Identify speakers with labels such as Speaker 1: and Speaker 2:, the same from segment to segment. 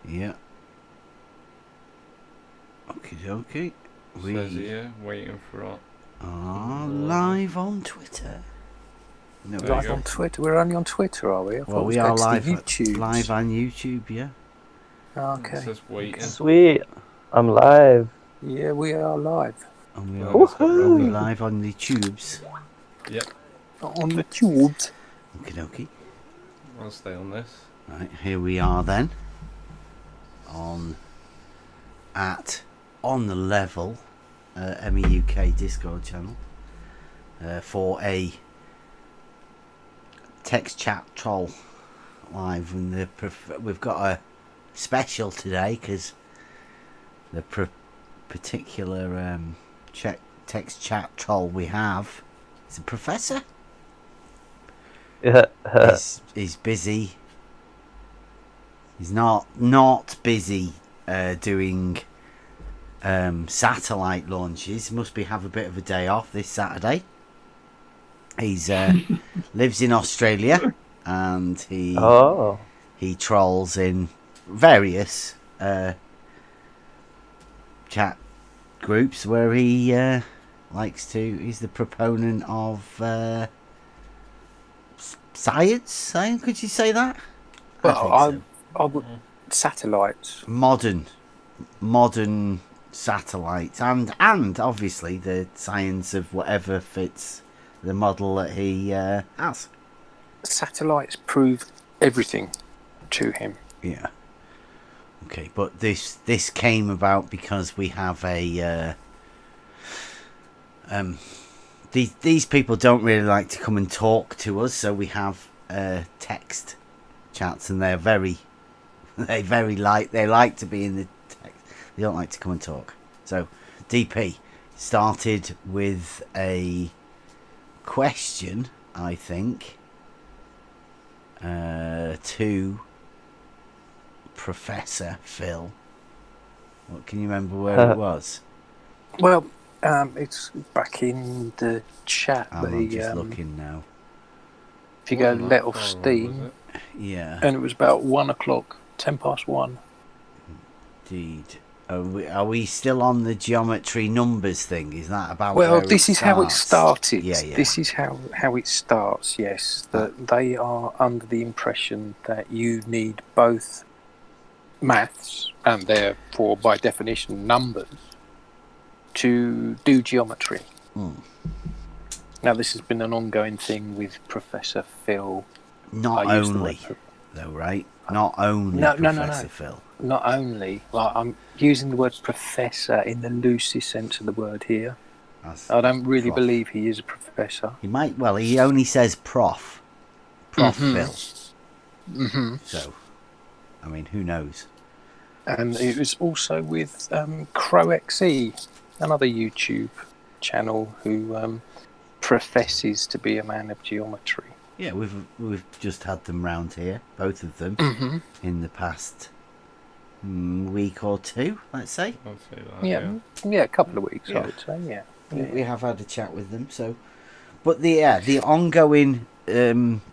Speaker 1: Yeah. Okay.
Speaker 2: Says here, waiting for it.
Speaker 1: Live on Twitter. No,
Speaker 3: Live on Twitter. We're only on Twitter, are we? I thought
Speaker 1: we
Speaker 3: it was
Speaker 1: are
Speaker 3: going
Speaker 1: live.
Speaker 3: to the YouTube.
Speaker 1: Live on YouTube, yeah.
Speaker 3: Okay.
Speaker 2: It says waiting.
Speaker 4: Sweet. I'm live.
Speaker 3: Yeah, we are live.
Speaker 1: And we
Speaker 2: Well,
Speaker 1: are we live on the tubes?
Speaker 2: Yep.
Speaker 3: On the tubes.
Speaker 1: Okie.
Speaker 2: I'll stay on this.
Speaker 1: Right, here we are then. On the level MEUK Discord channel for a text chat troll live, and we've got a special today because the particular text chat troll we have is a professor. He's busy. He's not busy doing satellite launches. Must have a bit of a day off this Saturday. He's lives in Australia, and he trolls in various chat groups where he he's the proponent of science. Could you say that?
Speaker 3: Well, I would satellites.
Speaker 1: Modern satellites, and obviously the science of whatever fits the model that he has.
Speaker 3: Satellites prove everything to him.
Speaker 1: Yeah. Okay, but this came about because we have a these people don't really like to come and talk to us, so we have text chats, and they like to be in the text. They don't like to come and talk. So DP started with a question, I think, to Professor Phil. What can you remember where it was?
Speaker 3: Well, it's back in the chat.
Speaker 1: I'm just looking now.
Speaker 3: If you go let off steam,
Speaker 1: yeah,
Speaker 3: and it was about 1 o'clock, 1:10.
Speaker 1: Indeed. Are we still on the geometry numbers thing? Is that about?
Speaker 3: Well, this is how it started.
Speaker 1: Yeah.
Speaker 3: This is how it starts. Yes, that they are under the impression that you need both maths and therefore, by definition, numbers to do geometry. Now, this has been an ongoing thing with Professor Phil.
Speaker 1: Not only, though, right? Not only Professor Phil.
Speaker 3: Not only. Like, I'm using the word professor in the loosest sense of the word here. I don't really believe he is a professor.
Speaker 1: He might. Well, he only says Prof. Phil.
Speaker 3: Mm-hmm.
Speaker 1: So, I mean, who knows?
Speaker 3: And it was also with CrowXE, another YouTube channel who professes to be a man of geometry.
Speaker 1: Yeah, we've just had them round here, both of them, in the past week or two, let's say.
Speaker 2: I'll say that,
Speaker 3: yeah, a couple of weeks, I would say. Yeah,
Speaker 1: we have had a chat with them. So, but the ongoing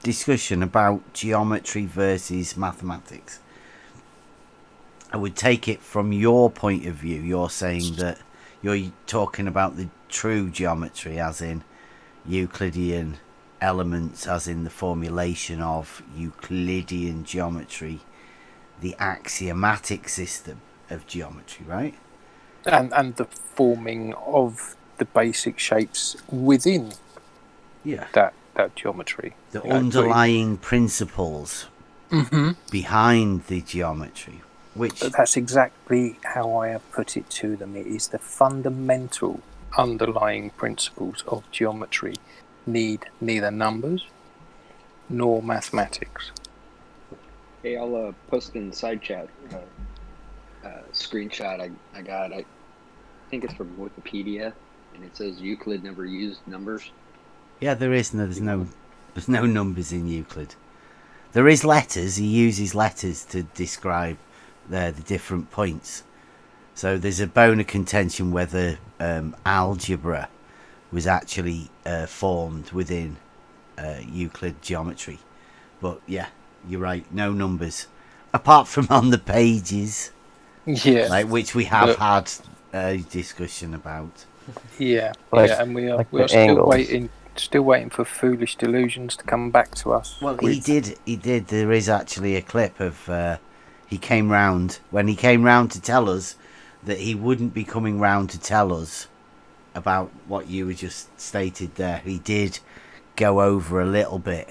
Speaker 1: discussion about geometry versus mathematics, I would take it from your point of view. You're saying that you're talking about the true geometry, as in Euclidean elements, as in the formulation of Euclidean geometry, the axiomatic system of geometry, right?
Speaker 3: And the forming of the basic shapes within that geometry.
Speaker 1: The underlying principles behind the geometry.
Speaker 3: That's exactly how I have put it to them. It is the fundamental underlying principles of geometry need neither numbers nor mathematics.
Speaker 5: Hey, I'll post in the side chat screenshot I got. I think it's from Wikipedia, and it says Euclid never used numbers.
Speaker 1: Yeah, there's no numbers in Euclid. There is letters. He uses letters to describe the different points. So there's a bone of contention whether algebra was actually formed within Euclid geometry. But yeah, you're right, no numbers. apart from on the pages,
Speaker 3: Yeah,
Speaker 1: like which we have
Speaker 3: But-
Speaker 1: had a discussion about.
Speaker 3: yeah,
Speaker 4: Like-
Speaker 3: yeah, and we are
Speaker 4: like
Speaker 3: we are
Speaker 4: the
Speaker 3: still
Speaker 4: angles.
Speaker 3: waiting for Foolish Delusions to come back to us.
Speaker 1: Well,
Speaker 3: with-
Speaker 1: he did. There is actually a clip of he came round when he came round to tell us that he wouldn't be coming round to tell us about what you were just stated there. He did go over a little bit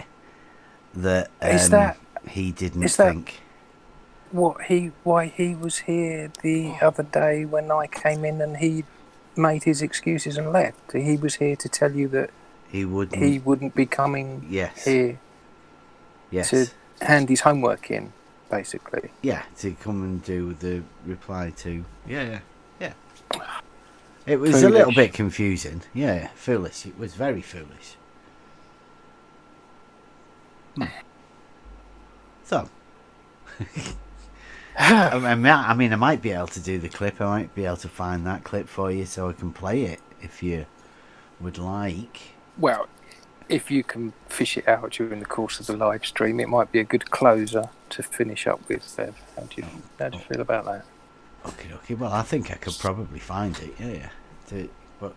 Speaker 1: that
Speaker 3: Is that-
Speaker 1: he didn't
Speaker 3: is that-
Speaker 1: think.
Speaker 3: why he was here the other day when I came in and he made his excuses and left. He was here to tell you that
Speaker 1: He wouldn't.
Speaker 3: he wouldn't be coming
Speaker 1: Yes.
Speaker 3: here
Speaker 1: Yes.
Speaker 3: to hand his homework in, basically.
Speaker 1: Yeah, to come and do the reply to. Yeah. It was a little
Speaker 3: Foolish.
Speaker 1: bit confusing. Yeah, foolish. It was very foolish. So, I mean, I might be able to do the clip. I might be able to find that clip for you so I can play it if you would like.
Speaker 3: Well, if you can fish it out during the course of the live stream, it might be a good closer to finish up with, Bev. How do you feel about that?
Speaker 1: Okay. Well, I think I could probably find it. Yeah. But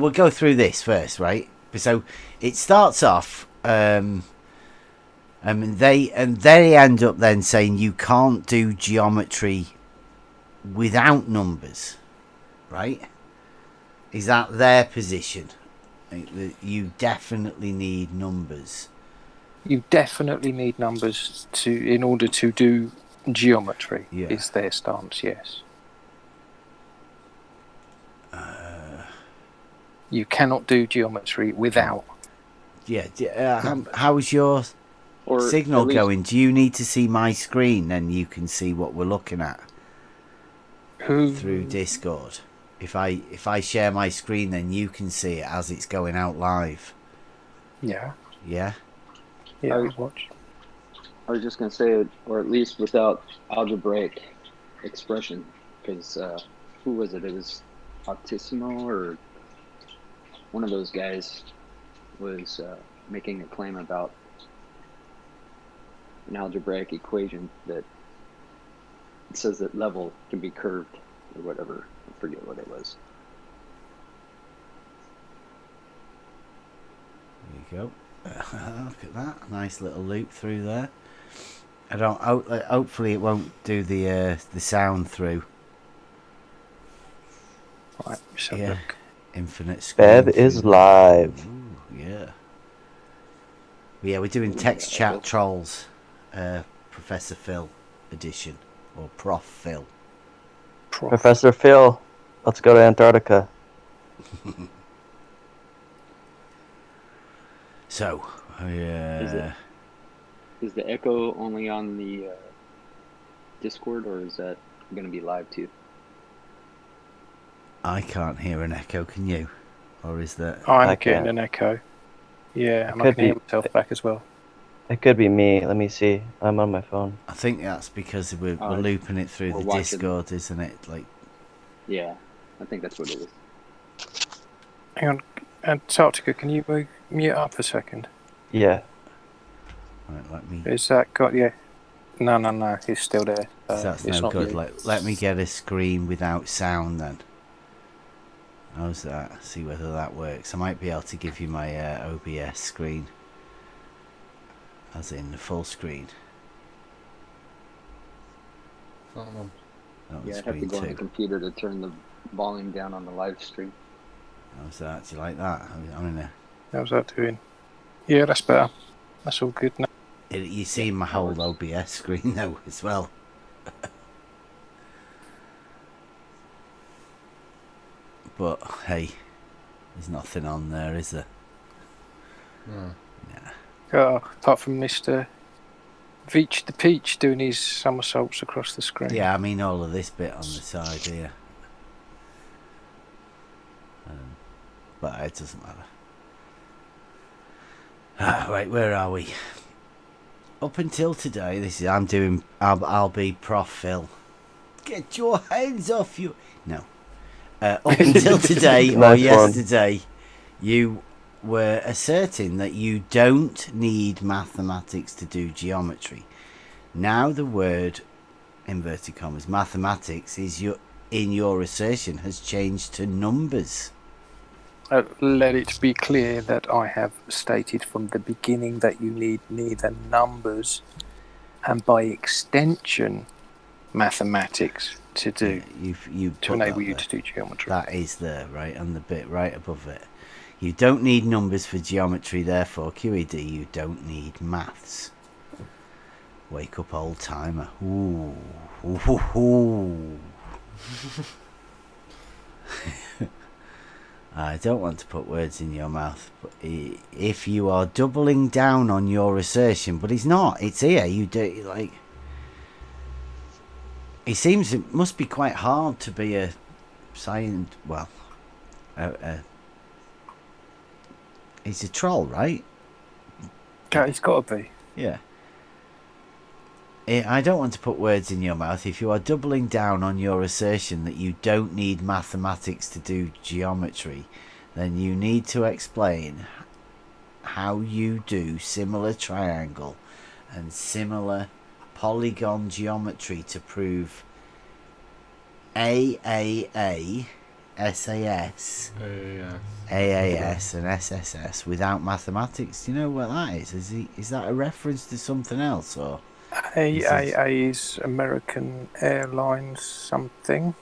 Speaker 1: we'll go through this first, right? So it starts off. They end up then saying you can't do geometry without numbers, right? Is that their position? You definitely need numbers.
Speaker 3: You definitely need numbers in order to do geometry.
Speaker 1: Yeah.
Speaker 3: Is their stance? Yes. You cannot do geometry without.
Speaker 1: Yeah. How's your
Speaker 5: Or
Speaker 1: signal
Speaker 5: at least-
Speaker 1: going? Do you need to see my screen? Then you can see what we're looking at through Discord. If I share my screen, then you can see it as it's going out live.
Speaker 3: Yeah.
Speaker 1: Yeah.
Speaker 3: Yeah.
Speaker 5: I-
Speaker 3: Watch.
Speaker 5: I was just gonna say, or at least without algebraic expression, because who was it? It was Optissimo or one of those guys was making a claim about an algebraic equation that it says that level can be curved or whatever. I forget what it was.
Speaker 1: There you go. Look at that nice little loop through there. I don't. Hopefully, it won't do the sound through.
Speaker 3: Right. Let's have a
Speaker 1: Yeah.
Speaker 3: look.
Speaker 1: Infinite screen.
Speaker 4: Bev is
Speaker 1: through.
Speaker 4: live.
Speaker 1: Ooh, yeah. Yeah, we're doing text chat trolls, Professor Phil edition, or Prof Phil.
Speaker 3: Prof.
Speaker 4: Professor Phil, let's go to Antarctica.
Speaker 1: So,
Speaker 5: Is the echo only on the Discord, or is that going to be live too?
Speaker 1: I can't hear an echo. Can you? Or is that?
Speaker 3: I'm
Speaker 4: I
Speaker 3: getting
Speaker 4: can't.
Speaker 3: an echo. Yeah, and I
Speaker 4: could
Speaker 3: can hear
Speaker 4: be-
Speaker 3: myself back as well.
Speaker 4: It could be me. Let me see. I'm on my phone.
Speaker 1: I think that's because we're
Speaker 5: Oh,
Speaker 1: looping it through
Speaker 5: we're
Speaker 1: the
Speaker 5: watching.
Speaker 1: Discord, isn't it? Like,
Speaker 5: Yeah, I think that's what it is.
Speaker 3: Hang on. Antarctica, can you mute up for a second?
Speaker 4: Yeah.
Speaker 1: right, let me.
Speaker 3: Is that got yeah? No. He's still there.
Speaker 1: That's
Speaker 3: it's
Speaker 1: no
Speaker 3: not
Speaker 1: good.
Speaker 3: you.
Speaker 1: Let me get a screen without sound then. How's that? See whether that works. I might be able to give you my OBS screen, as in the full screen.
Speaker 2: That one.
Speaker 1: That was
Speaker 5: Yeah, I'd have to
Speaker 1: screen
Speaker 5: go on the
Speaker 1: 2.
Speaker 5: computer to turn the volume down on the live stream.
Speaker 1: How's that? Do you like that? I'm in a.
Speaker 3: How's that doing? Yeah, that's better. That's all good now.
Speaker 1: You see my whole OBS screen though as well. But hey, there's nothing on there, is there?
Speaker 2: No.
Speaker 3: Apart from Mr. Veach the Peach doing his somersaults across the screen.
Speaker 1: Yeah, I mean all of this bit on the side here. But it doesn't matter. Right, where are we? Up until today, I'll be Prof Phil. Get your hands off you. No. Up until today or
Speaker 4: Nice one.
Speaker 1: yesterday, you were asserting that you don't need mathematics to do geometry. Now the word, inverted commas, mathematics in your assertion has changed to numbers.
Speaker 3: Let it be clear that I have stated from the beginning that you need neither numbers and by extension mathematics to do
Speaker 1: You
Speaker 3: to
Speaker 1: put
Speaker 3: enable
Speaker 1: that
Speaker 3: you
Speaker 1: there.
Speaker 3: to do geometry.
Speaker 1: That is there, right, and the bit right above it. You don't need numbers for geometry, therefore, QED, you don't need maths. Wake up, old timer. Ooh. Ooh, ooh, ooh. I don't want to put words in your mouth, but if you are doubling down on your assertion, but it's not, it's here, you do, like, it seems it must be quite hard to be a science, well, he's a troll, right?
Speaker 3: Yeah, it's got to be.
Speaker 1: Yeah. I don't want to put words in your mouth. If you are doubling down on your assertion that you don't need mathematics to do geometry, then you need to explain how you do similar triangle and similar polygon geometry to prove AAA, SAS, AAS and SSS without mathematics. Do you know what that is? Is that a reference to something else, or?
Speaker 3: AAA is American Airlines something.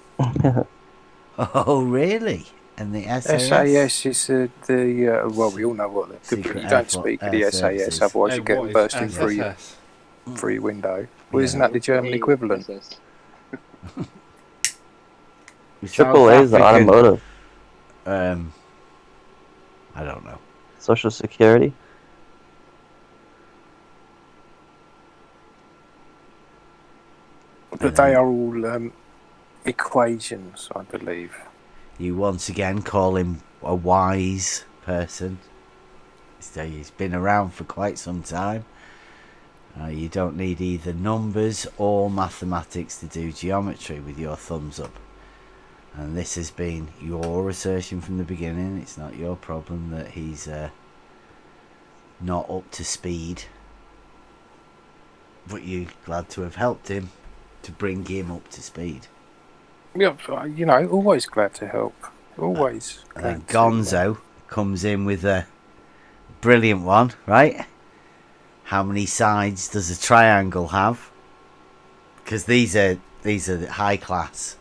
Speaker 1: Oh, really? And the SAS?
Speaker 3: SAS is the well, we all know what the
Speaker 1: Secret
Speaker 3: you don't
Speaker 1: Air
Speaker 3: speak of the SAS,
Speaker 1: Services.
Speaker 3: otherwise
Speaker 2: Hey,
Speaker 3: you get
Speaker 2: what is
Speaker 3: bursting through your
Speaker 2: SSS?
Speaker 3: window. Well, isn't
Speaker 1: Yeah.
Speaker 3: that the German equivalent?
Speaker 5: ASS.
Speaker 4: Triple A is the
Speaker 1: African,
Speaker 4: automotive.
Speaker 1: I don't know.
Speaker 4: Social Security.
Speaker 3: But they are all equations, I believe.
Speaker 1: You once again call him a wise person. He's been around for quite some time. You don't need either numbers or mathematics to do geometry with your thumbs up. And this has been your assertion from the beginning. It's not your problem that he's not up to speed. But you're glad to have helped him to bring him up to speed.
Speaker 3: Yeah, you know, always glad to help. Always.
Speaker 1: And then
Speaker 3: glad to,
Speaker 1: Gonzo comes in with a brilliant one, right? How many sides does a triangle have? Because these are the high class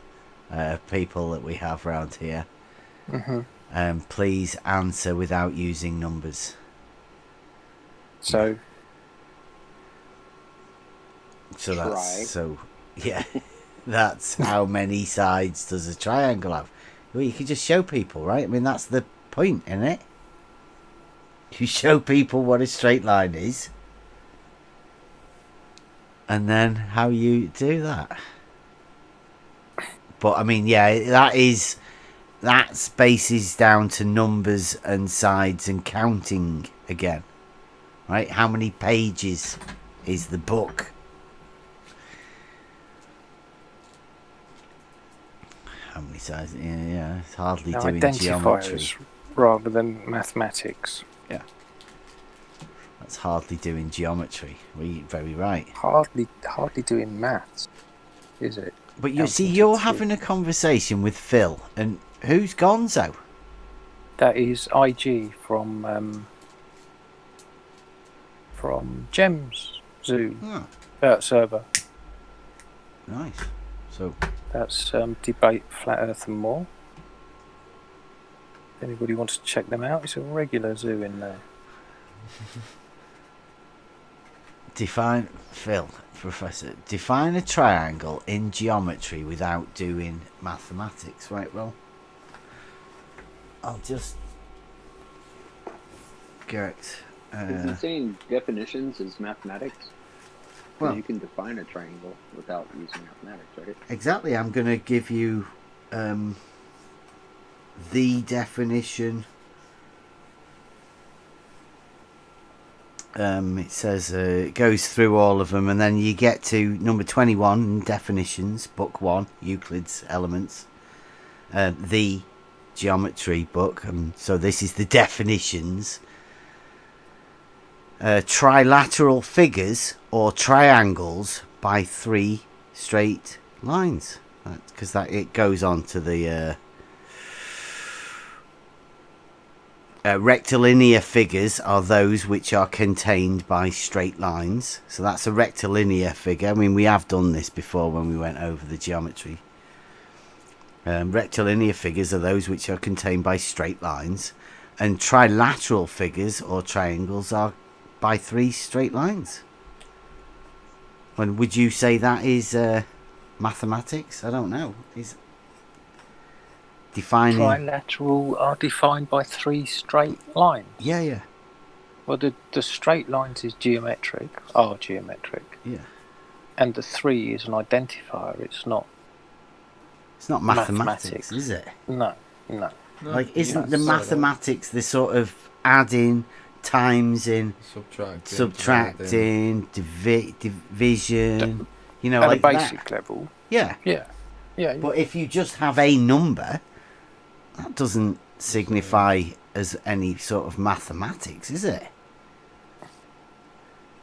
Speaker 1: people that we have around here.
Speaker 3: Mm-hmm.
Speaker 1: Please answer without using numbers.
Speaker 3: So
Speaker 1: That's how many sides does a triangle have? Well, you could just show people, right? I mean, that's the point, isn't it? You show people what a straight line is, and then how you do that. But I mean, yeah, that's bases down to numbers and sides and counting again, right? How many pages is the book? How many sides? Yeah, it's hardly doing geometry.
Speaker 3: identifiers rather than mathematics.
Speaker 1: Yeah, that's hardly doing geometry. Very right.
Speaker 3: Hardly doing maths, is it?
Speaker 1: But you see, you're having a conversation with Phil, and who's Gonzo?
Speaker 3: That is IG from Gems Zoo server.
Speaker 1: Nice. So
Speaker 3: that's Debate Flat Earth and more. If anybody wants to check them out, it's a regular zoo in there.
Speaker 1: Professor, define a triangle in geometry without doing mathematics. Right, well, I'll just get...
Speaker 5: Is he saying definitions is mathematics?
Speaker 1: Well,
Speaker 5: you can define a triangle without using mathematics, right?
Speaker 1: Exactly. I'm going to give you the definition. It says it goes through all of them, and then you get to number 21, definitions, book 1, Euclid's Elements, the geometry book. So this is the definitions. trilateral figures or triangles by 3 straight lines, because it goes on to the rectilinear figures are those which are contained by straight lines. So that's a rectilinear figure. I mean, we have done this before when we went over the geometry. Rectilinear figures are those which are contained by straight lines, and trilateral figures or triangles are by 3 straight lines. When would you say that is mathematics? I don't know. Is defining
Speaker 3: Trilateral are defined by 3 straight lines.
Speaker 1: Yeah.
Speaker 3: Well, the straight lines are geometric.
Speaker 1: Yeah.
Speaker 3: And the 3 is an identifier. It's not
Speaker 1: mathematics, is it?
Speaker 3: No.
Speaker 1: Like, isn't the
Speaker 2: Yes.
Speaker 1: mathematics the sort of adding, timesing, subtracting, division,
Speaker 3: At
Speaker 1: like
Speaker 3: a basic
Speaker 1: that?
Speaker 3: level.
Speaker 1: Yeah.
Speaker 3: Yeah.
Speaker 1: But if you just have a number, that doesn't signify as any sort of mathematics, is it?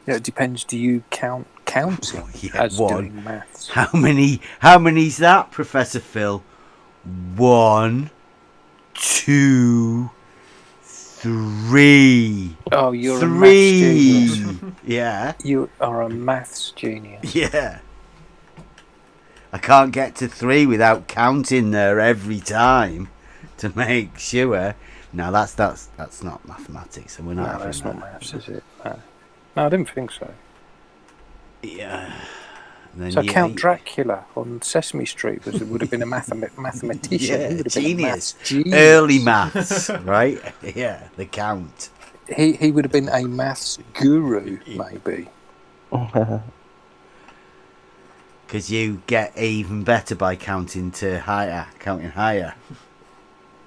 Speaker 3: Yeah, it depends. Do you count counting as doing maths?
Speaker 1: How many's that, Professor Phil? 1, 2, 3.
Speaker 3: Oh, you're
Speaker 1: 3.
Speaker 3: a maths genius.
Speaker 1: Yeah.
Speaker 3: You are a maths genius.
Speaker 1: Yeah. I can't get to 3 without counting there every time to make sure. No, that's not mathematics, and we're not
Speaker 3: No,
Speaker 1: having
Speaker 3: that's
Speaker 1: that.
Speaker 3: not maths, is it? No, I didn't think so.
Speaker 1: Yeah. And then
Speaker 3: So Count Dracula on Sesame Street would have been a mathematician.
Speaker 1: Yeah,
Speaker 3: He would have been a
Speaker 1: genius.
Speaker 3: maths genius.
Speaker 1: Early maths, right? Yeah, the Count.
Speaker 3: He would have been a maths guru, maybe.
Speaker 1: Because you get even better by counting higher.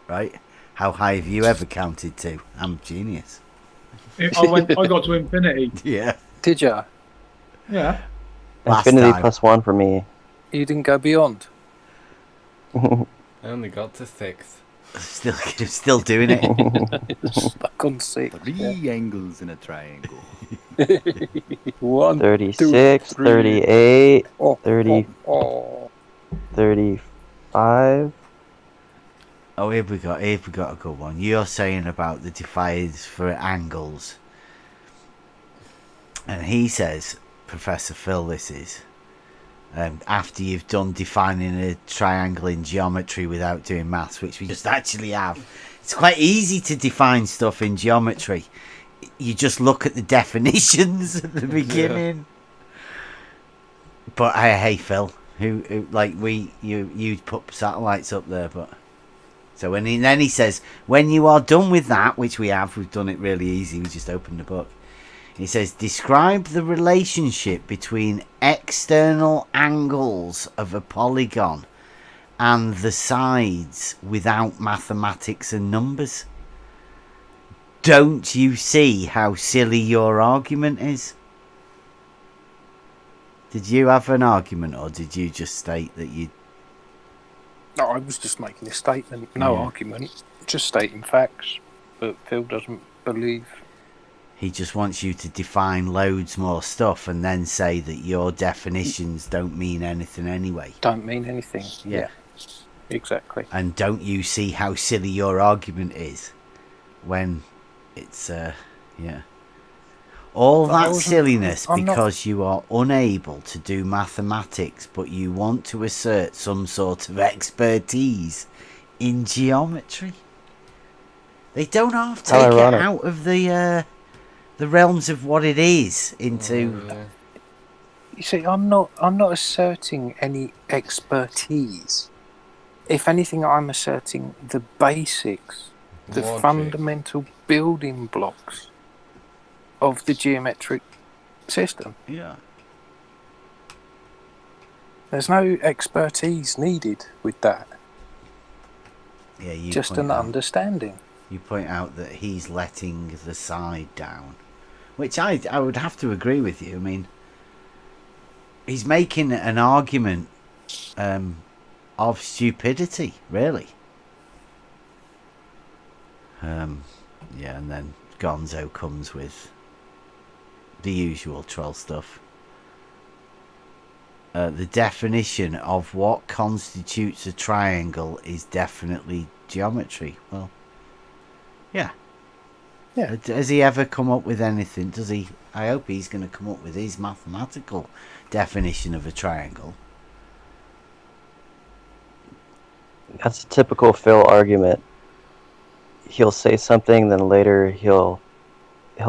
Speaker 1: Right? How high have you ever counted to? I'm a genius.
Speaker 6: I got to infinity.
Speaker 1: Yeah.
Speaker 3: Did you?
Speaker 6: Yeah.
Speaker 1: Last
Speaker 4: Infinity
Speaker 1: time.
Speaker 4: +1 for me.
Speaker 3: You didn't go beyond?
Speaker 2: I only got to 6th.
Speaker 1: Still doing it.
Speaker 3: Stuck on 6.
Speaker 7: Three angles in a triangle.
Speaker 3: 1,
Speaker 4: 36,
Speaker 3: 2, 3.
Speaker 4: 38,
Speaker 3: Oh,
Speaker 4: 30.
Speaker 3: oh.
Speaker 4: 35.
Speaker 1: Oh, here we got a good one. You're saying about the defiers for angles. And he says, Professor Phil, this is, after you've done defining a triangle in geometry without doing maths, which we just actually have. It's quite easy to define stuff in geometry. You just look at the definitions at the beginning. But hey, Phil, who like you put satellites up there, but so then he says, when you are done with that, which we've done it really easy. We just opened the book. He says, describe the relationship between external angles of a polygon and the sides without mathematics and numbers. Don't you see how silly your argument is? Did you have an argument, or did you just state that you...
Speaker 3: No, I was just making a statement. No argument. Just stating facts. But Phil doesn't believe.
Speaker 1: He just wants you to define loads more stuff and then say that your definitions don't mean anything anyway.
Speaker 3: Don't mean anything. Yeah. Exactly.
Speaker 1: And don't you see how silly your argument is when it's all
Speaker 3: But I
Speaker 1: that
Speaker 3: wasn't-
Speaker 1: silliness
Speaker 3: I'm not-
Speaker 1: because you are unable to do mathematics, but you want to assert some sort of expertise in geometry. They don't have to
Speaker 4: How
Speaker 1: take it
Speaker 4: ironic.
Speaker 1: out of the realms of what it is into.
Speaker 2: Yeah.
Speaker 3: You see, I'm not asserting any expertise. If anything, I'm asserting the basics, the
Speaker 2: Logic.
Speaker 3: fundamental building blocks of the geometric system.
Speaker 1: Yeah.
Speaker 3: There's no expertise needed with that.
Speaker 1: Yeah, you
Speaker 3: Just
Speaker 1: point
Speaker 3: an
Speaker 1: out-
Speaker 3: understanding.
Speaker 1: You point out that he's letting the side down, which I would have to agree with you. I mean, he's making an argument of stupidity, really. Yeah, and then Gonzo comes with the usual troll stuff. The definition of what constitutes a triangle is definitely geometry. Well, yeah.
Speaker 3: Yeah.
Speaker 1: Has he ever come up with anything? Does he? I hope he's going to come up with his mathematical definition of a triangle.
Speaker 4: That's a typical Phil argument. He'll say something, then later he'll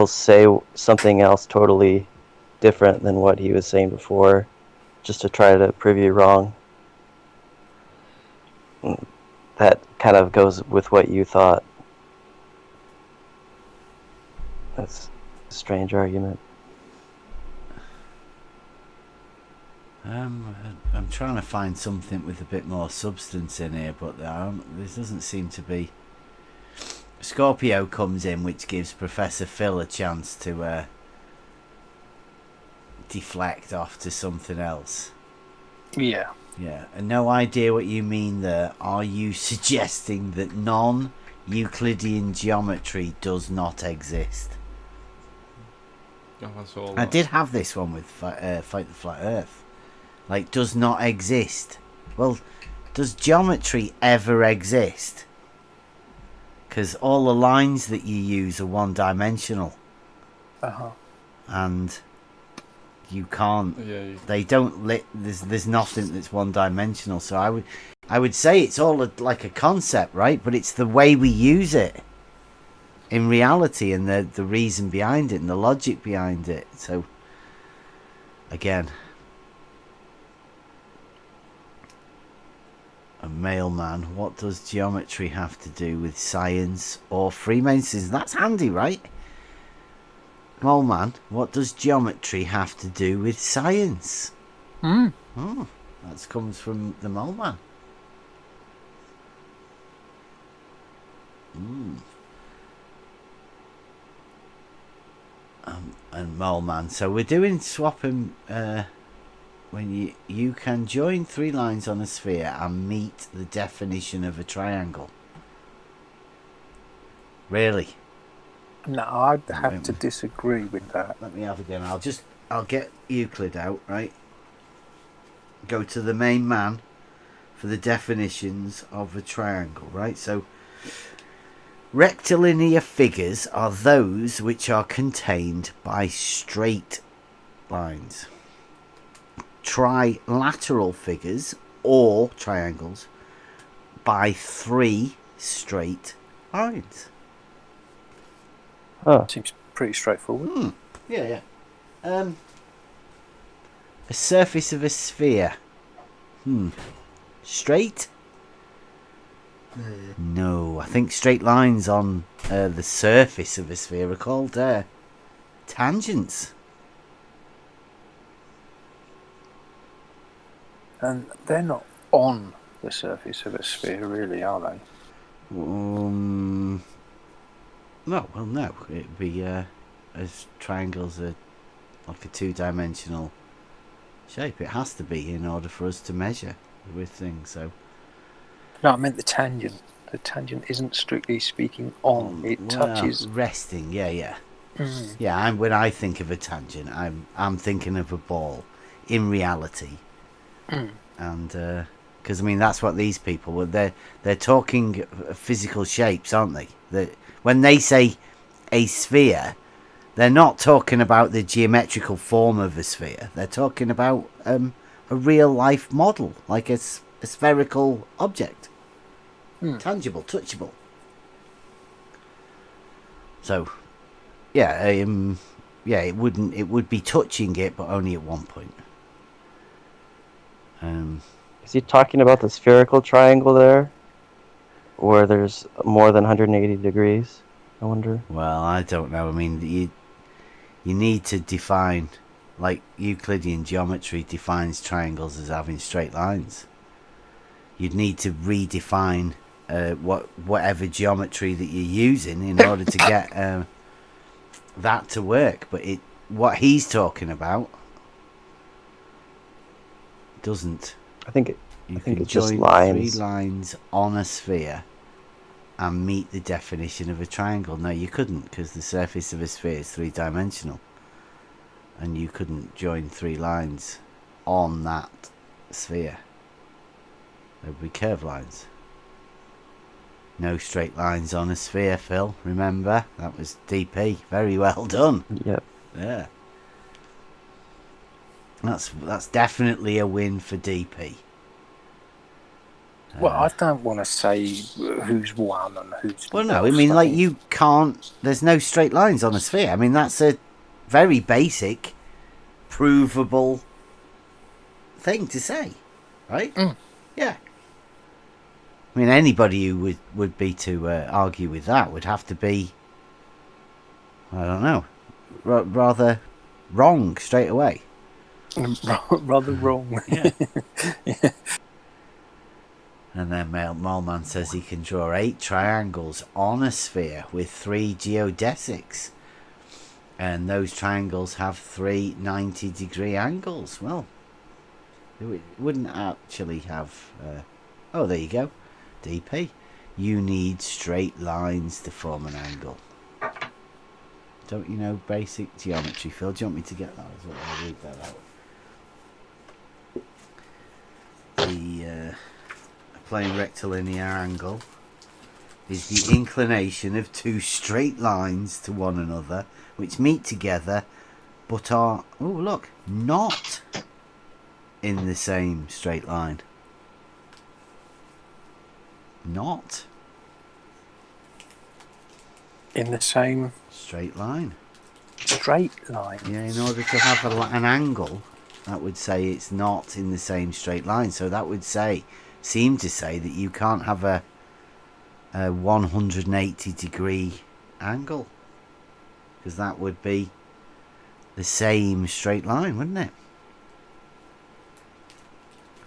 Speaker 4: say something else totally different than what he was saying before, just to try to prove you wrong. That kind of goes with what you thought. That's a strange argument.
Speaker 1: I'm trying to find something with a bit more substance in here, but there doesn't seem to be. Scorpio comes in, which gives Professor Phil a chance to deflect off to something else.
Speaker 3: Yeah.
Speaker 1: Yeah, and no idea what you mean there. Are you suggesting that non-Euclidean geometry does not exist?
Speaker 2: Oh, that's all.
Speaker 1: I did have this one with Fight the Flat Earth. Like, does not exist. Well, does geometry ever exist? Because all the lines that you use are one-dimensional.
Speaker 3: Uh-huh.
Speaker 1: And you can't...
Speaker 2: Yeah.
Speaker 1: They don't... There's nothing that's one-dimensional. So I would say it's all like a concept, right? But it's the way we use it in reality, and the reason behind it, and the logic behind it. So, again... A mailman, what does geometry have to do with science or Freemasons? That's handy, right? Moleman, what does geometry have to do with science?
Speaker 3: Mm.
Speaker 1: Oh, that comes from the Moleman. And Moleman. So we're doing swapping... when you can join three lines on a sphere and meet the definition of a triangle. Really?
Speaker 3: No, I'd have to disagree with that.
Speaker 1: Let me have again. I'll get Euclid out, right? Go to the main man for the definitions of a triangle, right? So rectilinear figures are those which are contained by straight lines. Trilateral figures or triangles by three straight lines.
Speaker 4: Oh,
Speaker 3: Seems pretty straightforward.
Speaker 1: Yeah. A surface of a sphere. Straight? No, I think straight lines on the surface of a sphere are called tangents.
Speaker 3: And they're not on the surface of a sphere, really, are they?
Speaker 1: No. It'd be as triangles are like a two-dimensional shape. It has to be in order for us to measure with things. So.
Speaker 3: No, I meant the tangent. The tangent isn't strictly speaking on. It touches.
Speaker 1: Resting. Yeah.
Speaker 3: Mm.
Speaker 1: Yeah. When I think of a tangent, I'm thinking of a ball. In reality. And because I mean that's what these people were. They're talking physical shapes, aren't they? When they say a sphere, they're not talking about the geometrical form of a sphere. They're talking about a real life model, like a spherical object, tangible, touchable. So, yeah, it would be touching it, but only at one point.
Speaker 4: is he talking about the spherical triangle there? Where there's more than 180 degrees? I wonder.
Speaker 1: Well, I don't know. I mean, you need to define, like Euclidean geometry defines triangles as having straight lines. You'd need to redefine whatever geometry that you're using in order to get that to work. But what he's talking about doesn't.
Speaker 4: I think
Speaker 1: You
Speaker 4: think
Speaker 1: can
Speaker 4: it's just
Speaker 1: join
Speaker 4: lines.
Speaker 1: 3 lines on a sphere and meet the definition of a triangle. No, you couldn't, because the surface of a sphere is 3-dimensional. and you couldn't join 3 lines on that sphere. There would be curved lines. No straight lines on a sphere, Phil. Remember? That was DP. Very well done.
Speaker 4: Yep.
Speaker 1: Yeah. That's definitely a win for DP.
Speaker 3: Well, I don't want to say who's won and who's
Speaker 1: Well, no, I
Speaker 3: lost.
Speaker 1: mean, like,
Speaker 3: think-
Speaker 1: you can't... There's no straight lines on a sphere. I mean, that's a very basic, provable thing to say, right?
Speaker 3: Mm.
Speaker 1: Yeah. I mean, anybody who would be to argue with that would have to be, I don't know, rather wrong straight away.
Speaker 3: Rather wrong.
Speaker 1: Yeah. And then Moleman says he can draw 8 triangles on a sphere with 3 geodesics. And those triangles have 3 90-degree angles. Well, it wouldn't actually have... oh, there you go. DP. You need straight lines to form an angle. Don't you know basic geometry, Phil? Do you want me to get that as well? I'll read that out. The... plane rectilinear angle is the inclination of 2 straight lines to one another which meet together but are, oh look, not in the same straight line. Not
Speaker 3: In the same
Speaker 1: straight line.
Speaker 3: straight line.
Speaker 1: Yeah, in order to have an angle, that would say it's not in the same straight line. So that would seem to say that you can't have a 180-degree angle, because that would be the same straight line, wouldn't it?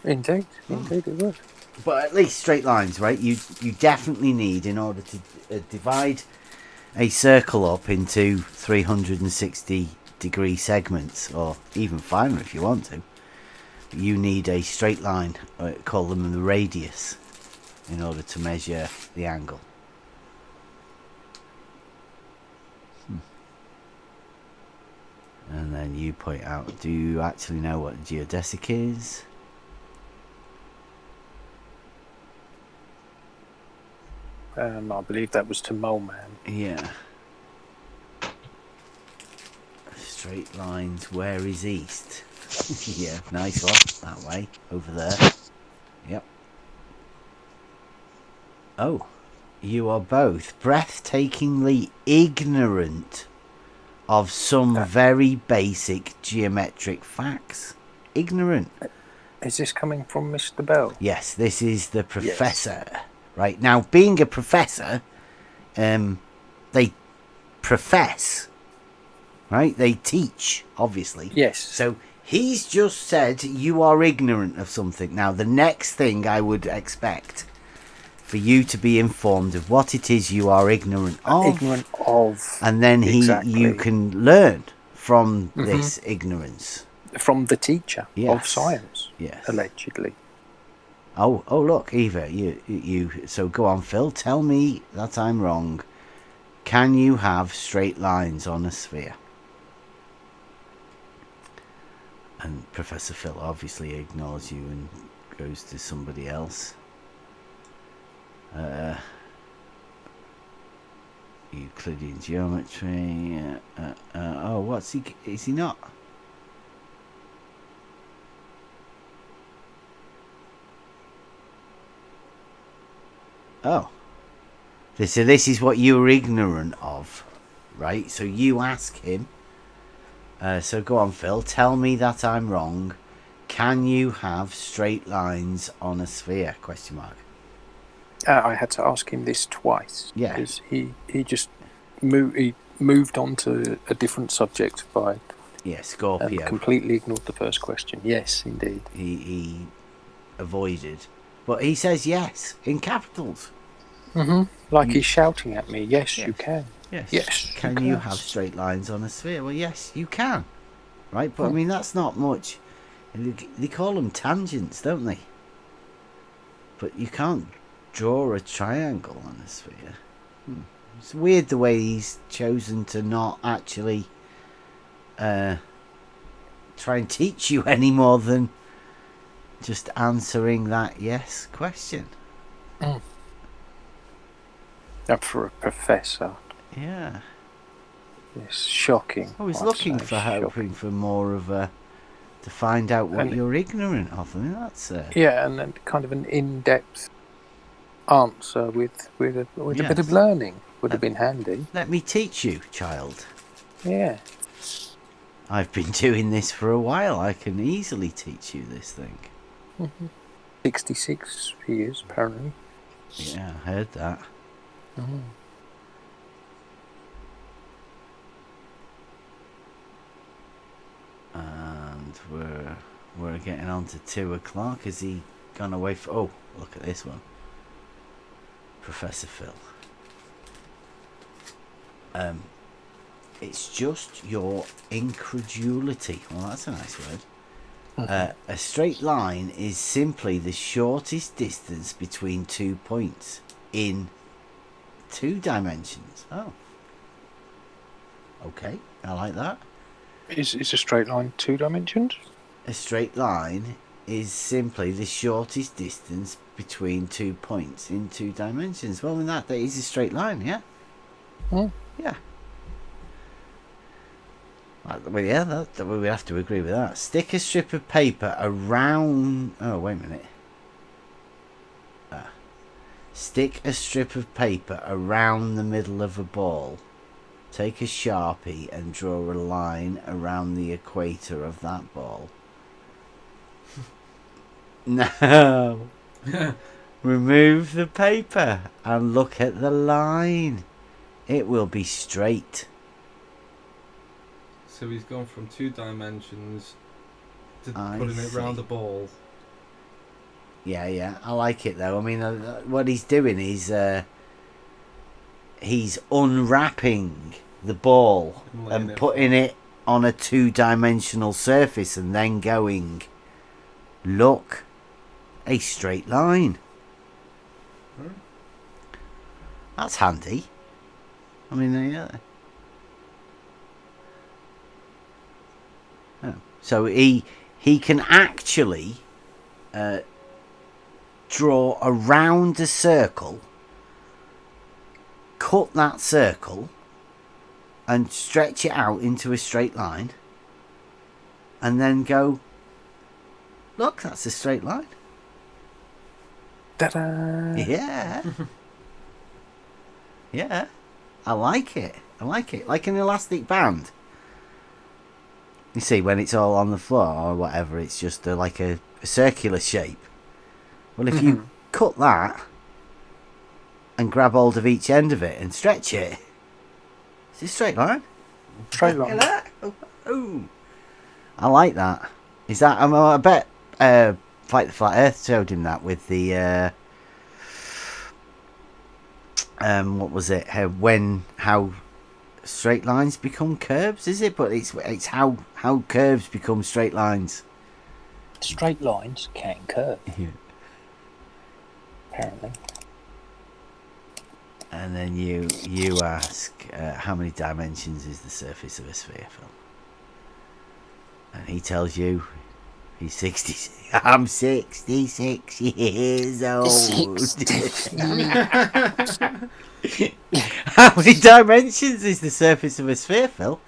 Speaker 3: Indeed it would.
Speaker 1: But at least straight lines, right? You definitely need, in order to divide a circle up into 360-degree segments, or even finer if you want to, you need a straight line, call them the radius, in order to measure the angle. And then you point out, do you actually know what a geodesic is?
Speaker 3: I believe that was to Mole Man.
Speaker 1: Yeah. Straight lines, where is east? Yeah, nice one. That way, over there. Yep. Oh, you are both breathtakingly ignorant of some very basic geometric facts. Ignorant.
Speaker 3: Is this coming from Mr. Bell?
Speaker 1: Yes, this is the professor. Yes. Right, now, being a professor, they profess, right? They teach, obviously.
Speaker 3: Yes.
Speaker 1: So he's just said you are ignorant of something. Now, the next thing I would expect for you to be informed of what it is you are ignorant of.
Speaker 3: Ignorant of.
Speaker 1: And then
Speaker 3: exactly.
Speaker 1: you can learn from this ignorance.
Speaker 3: From the teacher of science,
Speaker 1: yes,
Speaker 3: allegedly.
Speaker 1: Oh, look, Eva, you. So go on, Phil. Tell me that I'm wrong. Can you have straight lines on a sphere? And Professor Phil obviously ignores you and goes to somebody else. Euclidean geometry. Oh, what's he? Is he not? Oh. So this is what you're ignorant of, right? So you ask him. So go on, Phil. Tell me that I'm wrong. Can you have straight lines on a sphere? Question mark.
Speaker 3: I had to ask him this twice.
Speaker 1: Yeah.
Speaker 3: Because he just moved on to a different subject by...
Speaker 1: Yeah, Scorpio.
Speaker 3: And completely ignored the first question. Yes, indeed.
Speaker 1: He avoided. But he says yes, in capitals.
Speaker 3: Mm-hmm. Like he's shouting at me, yes, you can.
Speaker 1: Yes. Can you have straight lines on a sphere? Well, yes, you can. Right? But I mean, that's not much. They call them tangents, don't they? But you can't draw a triangle on a sphere. It's weird the way he's chosen to not actually try and teach you any more than just answering that yes question.
Speaker 3: And for a professor,
Speaker 1: Yeah.
Speaker 3: it's shocking.
Speaker 1: I was
Speaker 3: I'd
Speaker 1: looking
Speaker 3: say,
Speaker 1: for hoping
Speaker 3: shocking.
Speaker 1: for more of a to find out what
Speaker 3: And-
Speaker 1: you're ignorant of. I mean, that's
Speaker 3: Yeah, and then kind of an in-depth answer with a bit
Speaker 1: Yes.
Speaker 3: of learning would have been handy.
Speaker 1: let me teach you, child.
Speaker 3: Yeah.
Speaker 1: I've been doing this for a while. I can easily teach you this thing.
Speaker 3: 66 years, apparently.
Speaker 1: Yeah, I heard that.
Speaker 3: Mm.
Speaker 1: And we're getting on to 2 o'clock. Has he gone away for... Oh, look at this one. Professor Phil. It's just your incredulity. Well, that's a nice word. A straight line is simply the shortest distance between 2 points in 2 dimensions. Oh. Okay, I like that.
Speaker 3: Is a straight line 2 dimensions?
Speaker 1: A straight line is simply the shortest distance between 2 points in 2 dimensions. Well, in that is a straight line, yeah?
Speaker 3: Mm.
Speaker 1: Yeah. Well, yeah, that we have to agree with that. Stick a strip of paper around... Oh, wait a minute. Stick a strip of paper around the middle of a ball. Take a Sharpie and draw a line around the equator of that ball. No. Remove the paper and look at the line. It will be straight.
Speaker 2: So he's gone from 2 dimensions to
Speaker 1: I
Speaker 2: putting it round
Speaker 1: see.
Speaker 2: the ball.
Speaker 1: Yeah, I like it though. I mean, what he's doing is he's unwrapping the ball
Speaker 2: And laying
Speaker 1: and
Speaker 2: it
Speaker 1: putting
Speaker 2: flat.
Speaker 1: it on a 2-dimensional surface and then going, look, a straight line.
Speaker 2: Hmm.
Speaker 1: That's handy. I mean, yeah. Oh. So he can actually draw around a circle, cut that circle, and stretch it out into a straight line, and then go, look, that's a straight line.
Speaker 3: Ta-da!
Speaker 1: Yeah. Yeah. I like it. Like an elastic band. You see, when it's all on the floor or whatever, it's just like a circular shape. Well, if you cut that and grab hold of each end of it and stretch it, it's a straight line.
Speaker 3: Straight
Speaker 1: Look
Speaker 3: line.
Speaker 1: at that. Ooh. I like that. Is that? I bet Fight the Flat Earth showed him that with the what was it? How straight lines become curves? Is it? But it's how curves become straight lines.
Speaker 3: Straight lines can curve,
Speaker 1: Yeah.
Speaker 3: apparently.
Speaker 1: And then you ask, how many dimensions is the surface of a sphere, Phil? And he tells you he's 66. I'm 66 years old. How many dimensions is the surface of a sphere, Phil?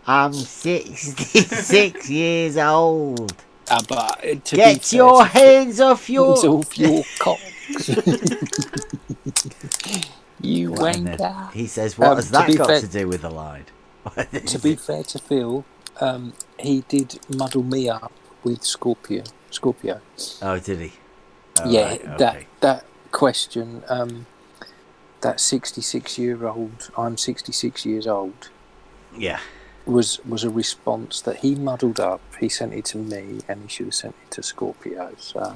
Speaker 1: I'm 66 years old.
Speaker 3: But to
Speaker 1: Get
Speaker 3: be
Speaker 1: your
Speaker 3: fair,
Speaker 1: hands off your...
Speaker 3: hands off your cocks. You
Speaker 1: Well, and then
Speaker 3: wanker.
Speaker 1: he says, what has
Speaker 3: To
Speaker 1: that
Speaker 3: be
Speaker 1: got
Speaker 3: fair-
Speaker 1: to do with the line?
Speaker 3: To be fair to Phil, he did muddle me up with Scorpio.
Speaker 1: Oh, did he? Oh,
Speaker 3: Yeah,
Speaker 1: right, okay.
Speaker 3: that question, that 66-year-old, I'm 66 years old,
Speaker 1: Yeah.
Speaker 3: was a response that he muddled up. He sent it to me, and he should have sent it to Scorpio. So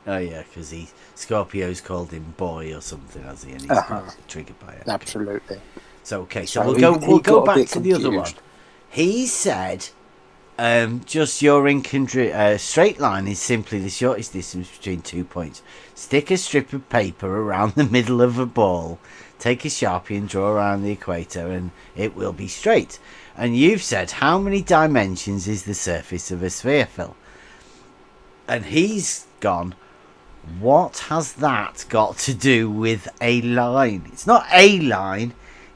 Speaker 1: Oh, yeah, because Scorpio's called him boy or something, has he? And he's triggered by it.
Speaker 3: absolutely.
Speaker 1: So, okay,
Speaker 3: So
Speaker 1: so
Speaker 3: he
Speaker 1: we'll go
Speaker 3: got a
Speaker 1: back
Speaker 3: bit
Speaker 1: to the other one.
Speaker 3: confused.
Speaker 1: He said, just your straight line is simply the shortest distance between 2 points. Stick a strip of paper around the middle of a ball, take a Sharpie and draw around the equator, and it will be straight. And you've said, how many dimensions is the surface of a sphere, Phil? And he's gone, what has that got to do with a line? It's not a line,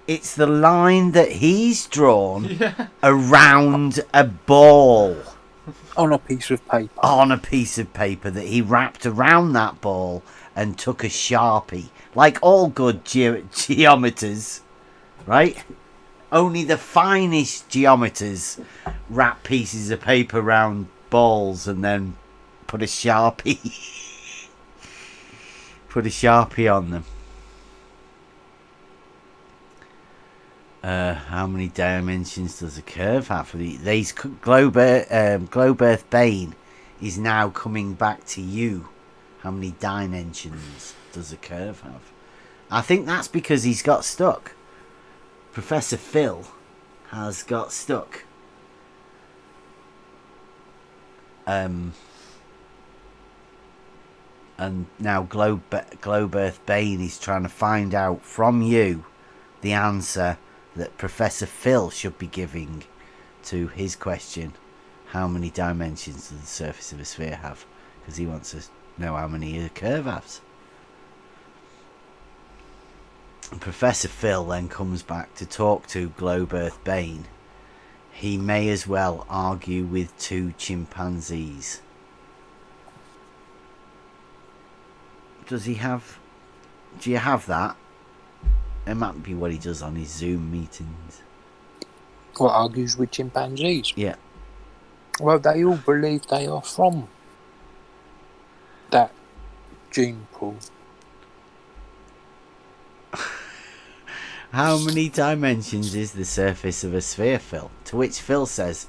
Speaker 1: it's the line that he's drawn around a ball.
Speaker 3: On a piece of paper.
Speaker 1: On a piece of paper that he wrapped around that ball and took a Sharpie. Like all good geometers, right? Only the finest geometers wrap pieces of paper around balls and then put a Sharpie put a Sharpie on them. How many dimensions does a curve have? For these globe Earth Bane is now coming back to you. How many dimensions does a curve have? I think that's because he's got stuck. Professor Phil has got stuck. And now Globe Earth Bane is trying to find out from you the answer that Professor Phil should be giving to his question. How many dimensions does the surface of a sphere have? Because he wants to know how many a curve has. And Professor Phil then comes back to talk to Globe Earth Bane. He may as well argue with two chimpanzees. Do you have that? It might be what he does on his Zoom meetings.
Speaker 3: What argues with chimpanzees?
Speaker 1: Yeah.
Speaker 3: Well, they all believe they are from that gene pool.
Speaker 1: How many dimensions is the surface of a sphere, Phil? To which Phil says,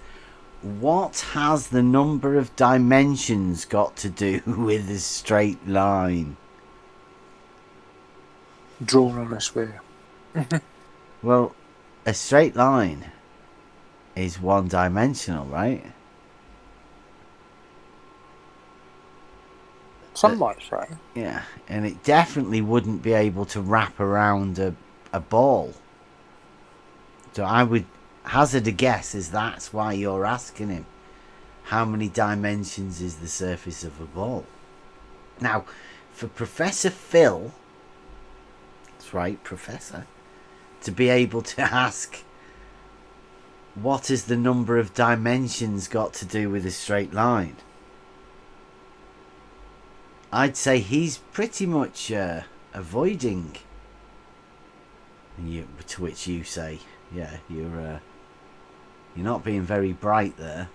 Speaker 1: what has the number of dimensions got to do with a straight line?
Speaker 3: Drawn on a sphere.
Speaker 1: Well, a straight line is one dimensional, right?
Speaker 3: Some might say.
Speaker 1: Yeah, and it definitely wouldn't be able to wrap around a ball. So I would hazard a guess as that's why you're asking him. How many dimensions is the surface of a ball? Now, for Professor Phil, that's right, Professor, to be able to ask what has the number of dimensions got to do with a straight line, I'd say he's pretty much avoiding. To which you say, yeah, you're not being very bright there.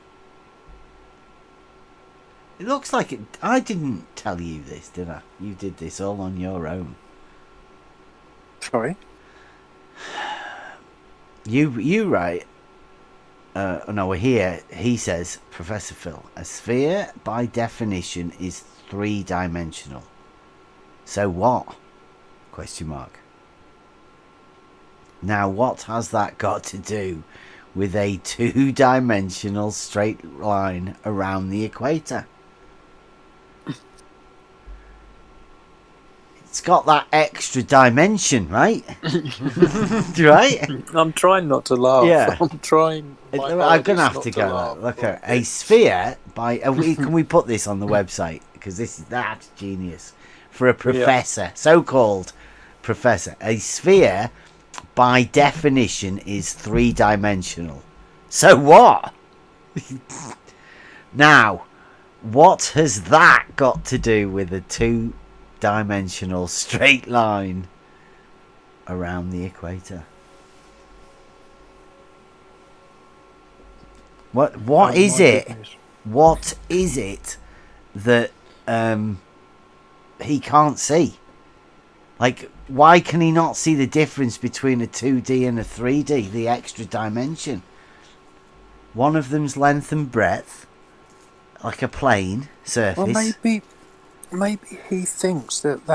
Speaker 1: It looks like it. I didn't tell you this, did I? You did this all on your own.
Speaker 3: Sorry?
Speaker 1: You right. No, here he says, Professor Phil, a sphere by definition is three-dimensional. So what? Question mark. Now, what has that got to do with a two-dimensional straight line around the equator? It's got that extra dimension, right? Right?
Speaker 3: I'm trying not to laugh.
Speaker 1: Yeah.
Speaker 3: I'm trying.
Speaker 1: I'm going to have to go there. Look, a sphere by... can we put this on the website? Because that's genius. For a professor, so-called professor. A sphere, by definition, is three-dimensional. So what? Now, what has that got to do with a two-dimensional straight line around the equator? What is it?
Speaker 3: Goodness.
Speaker 1: What is it that he can't see? Like, why can he not see the difference between a 2D and a 3D, the extra dimension? One of them's length and breadth, like a plane surface.
Speaker 3: Well, maybe he thinks that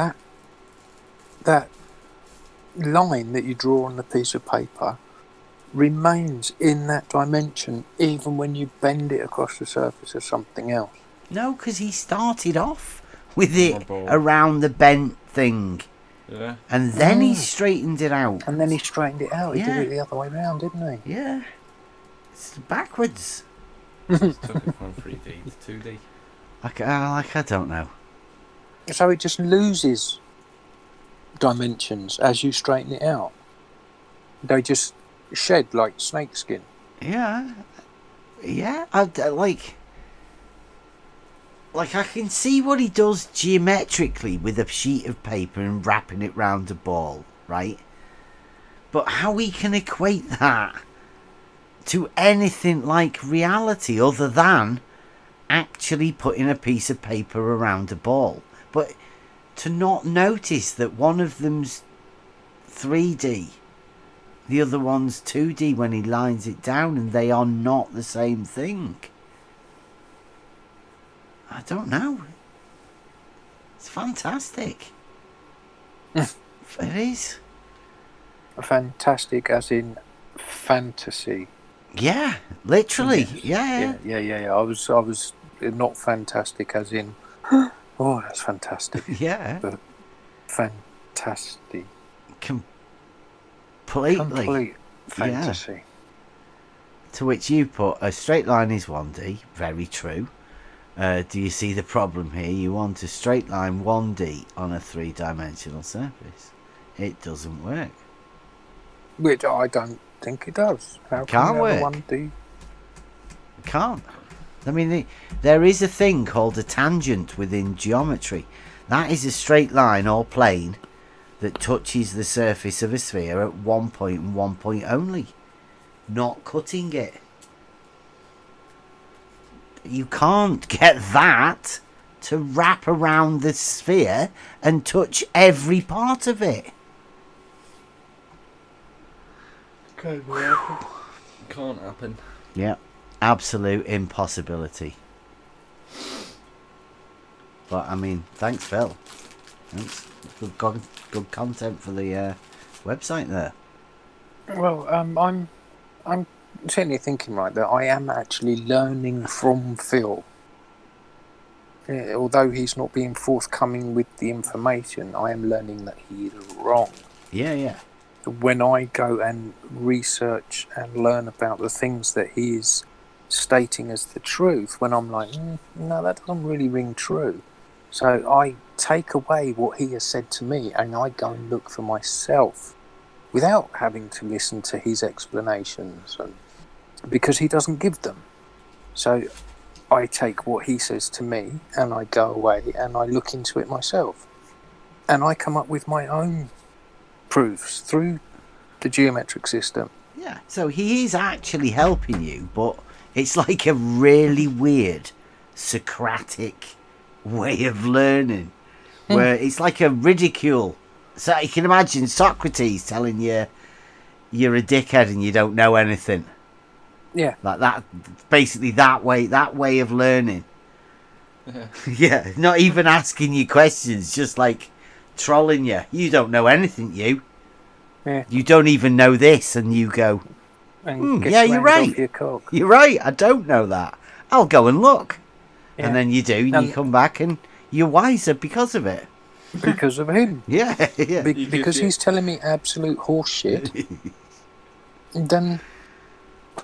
Speaker 3: line that you draw on the piece of paper remains in that dimension even when you bend it across the surface of something else.
Speaker 1: No, because he started off with it around the bent thing.
Speaker 2: Yeah.
Speaker 1: And then he straightened it out.
Speaker 3: And then he straightened it out. He
Speaker 1: Yeah.
Speaker 3: did it the other way round, didn't he?
Speaker 1: Yeah. It's backwards.
Speaker 2: Just took it from 3D to 2D.
Speaker 1: I don't know.
Speaker 3: So it just loses dimensions as you straighten it out. They just shed like snakeskin.
Speaker 1: Yeah. Like I can see what he does geometrically with a sheet of paper and wrapping it round a ball, right? But how he can equate that to anything like reality other than actually putting a piece of paper around a ball. But to not notice that one of them's 3D, the other one's 2D when he lines it down, and they are not the same thing. I don't know. It's fantastic. It is.
Speaker 3: Fantastic as in fantasy.
Speaker 1: Yeah, literally.
Speaker 3: Yes. Yeah. I was not fantastic as in, oh, that's fantastic.
Speaker 1: Yeah.
Speaker 3: But fantastic.
Speaker 1: Completely.
Speaker 3: Complete fantasy.
Speaker 1: To which you put, a straight line is 1D. Very true. Do you see the problem here? You want a straight line 1D on a 3-dimensional surface. It doesn't work.
Speaker 3: Which I don't think it does. How
Speaker 1: Can't
Speaker 3: can
Speaker 1: work.
Speaker 3: 1D?
Speaker 1: Can't. I mean, there is a thing called a tangent within geometry. That is a straight line or plane that touches the surface of a sphere at one point and one point only, not cutting it. You can't get that to wrap around the sphere and touch every part of it.
Speaker 2: Can't happen.
Speaker 1: Yeah, absolute impossibility. But I mean, thanks, Phil. Thanks. Good content for the website there.
Speaker 3: Well, I'm certainly thinking right that I am actually learning from Phil. Although he's not being forthcoming with the information, I am learning that he is wrong.
Speaker 1: Yeah.
Speaker 3: When I go and research and learn about the things that he is stating as the truth, when I'm like, no, that doesn't really ring true. So I take away what he has said to me and I go and look for myself without having to listen to his explanations, and because he doesn't give them. So I take what he says to me and I go away and I look into it myself. And I come up with my own proofs through the geometric system.
Speaker 1: Yeah, so he is actually helping you, but it's like a really weird Socratic way of learning, where it's like a ridicule. So you can imagine Socrates telling you you're a dickhead and you don't know anything.
Speaker 3: Yeah.
Speaker 1: Like that, basically that way of learning. Yeah, not even asking you questions, just like trolling you. You don't know anything, you.
Speaker 3: Yeah.
Speaker 1: You don't even know this, and you go,
Speaker 3: And
Speaker 1: yeah, you're right.
Speaker 3: Your cock.
Speaker 1: You're right, I don't know that. I'll go and look.
Speaker 3: Yeah.
Speaker 1: And then you do, and you come back and you're wiser because of it.
Speaker 3: Because of him.
Speaker 1: Yeah.
Speaker 3: Because he's telling me absolute horse shit. Then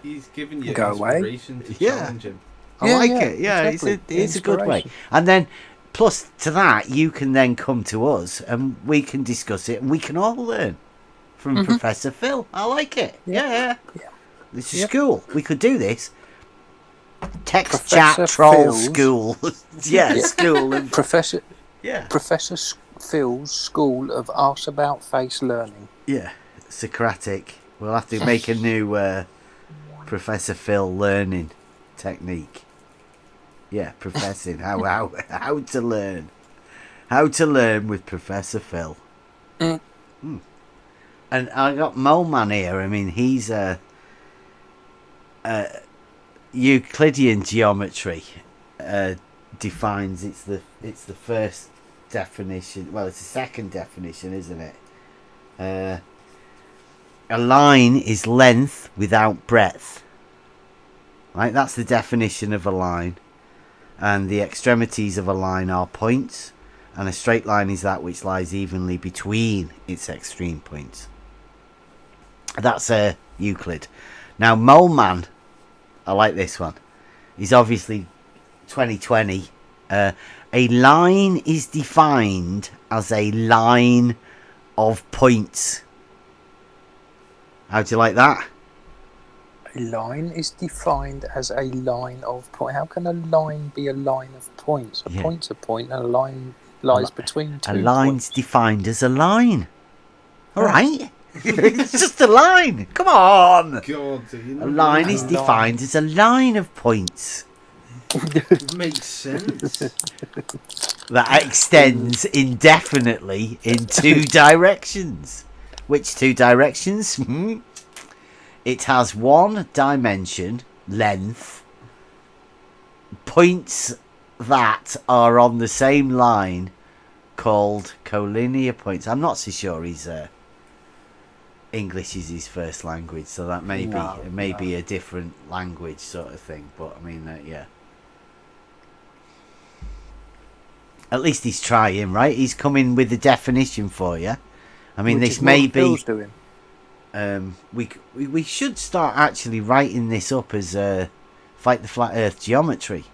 Speaker 2: He's giving you
Speaker 3: Go away.
Speaker 2: inspiration to
Speaker 1: Yeah.
Speaker 2: challenge him.
Speaker 1: I like it. Yeah,
Speaker 3: exactly.
Speaker 1: it's a good way.
Speaker 3: Inspiration.
Speaker 1: And then, plus to that, you can then come to us and we can discuss it and we can all learn from Professor Phil. I like it. Yeah. This is school. We could do this. Text
Speaker 3: Professor
Speaker 1: chat troll
Speaker 3: Phil's-
Speaker 1: school. Yeah, school. And,
Speaker 3: Professor
Speaker 1: yeah.
Speaker 3: Phil's School of Arse About Face Learning.
Speaker 1: Yeah. Socratic. We'll have to make a new Professor Phil learning technique. Yeah, professing how to learn. How to learn with Professor Phil. And I got Mole Man here. I mean, he's a Euclidean geometry defines it's the first definition. Well, it's the second definition, isn't it? A line is length without breadth. Right, that's the definition of a line. And the extremities of a line are points, and a straight line is that which lies evenly between its extreme points. That's Euclid. Now, Mole Man I like this one. He's obviously 2020. A line is defined as a line of points. How do you like that?
Speaker 3: A line is defined as a line of points. How can a line be a line of points? A
Speaker 1: Yeah.
Speaker 3: point's a point, and a line lies between two
Speaker 1: A line's
Speaker 3: points.
Speaker 1: defined as a line. All right. It's just a line. Come on.
Speaker 2: God, you
Speaker 1: A
Speaker 2: know,
Speaker 1: line is
Speaker 3: line.
Speaker 1: defined as a line of points
Speaker 2: it makes sense.
Speaker 1: that extends indefinitely in two directions. Which two directions? It has one dimension, length, points that are on the same line called collinear points. I'm not so sure he's English is his first language, so that may be a different language sort of thing. But I mean, yeah. At least he's trying, right? He's coming with a definition for you. I mean,
Speaker 3: Which
Speaker 1: this
Speaker 3: is
Speaker 1: may
Speaker 3: what
Speaker 1: be.
Speaker 3: Phil's doing.
Speaker 1: We should start actually writing this up as fight the flat Earth geometry,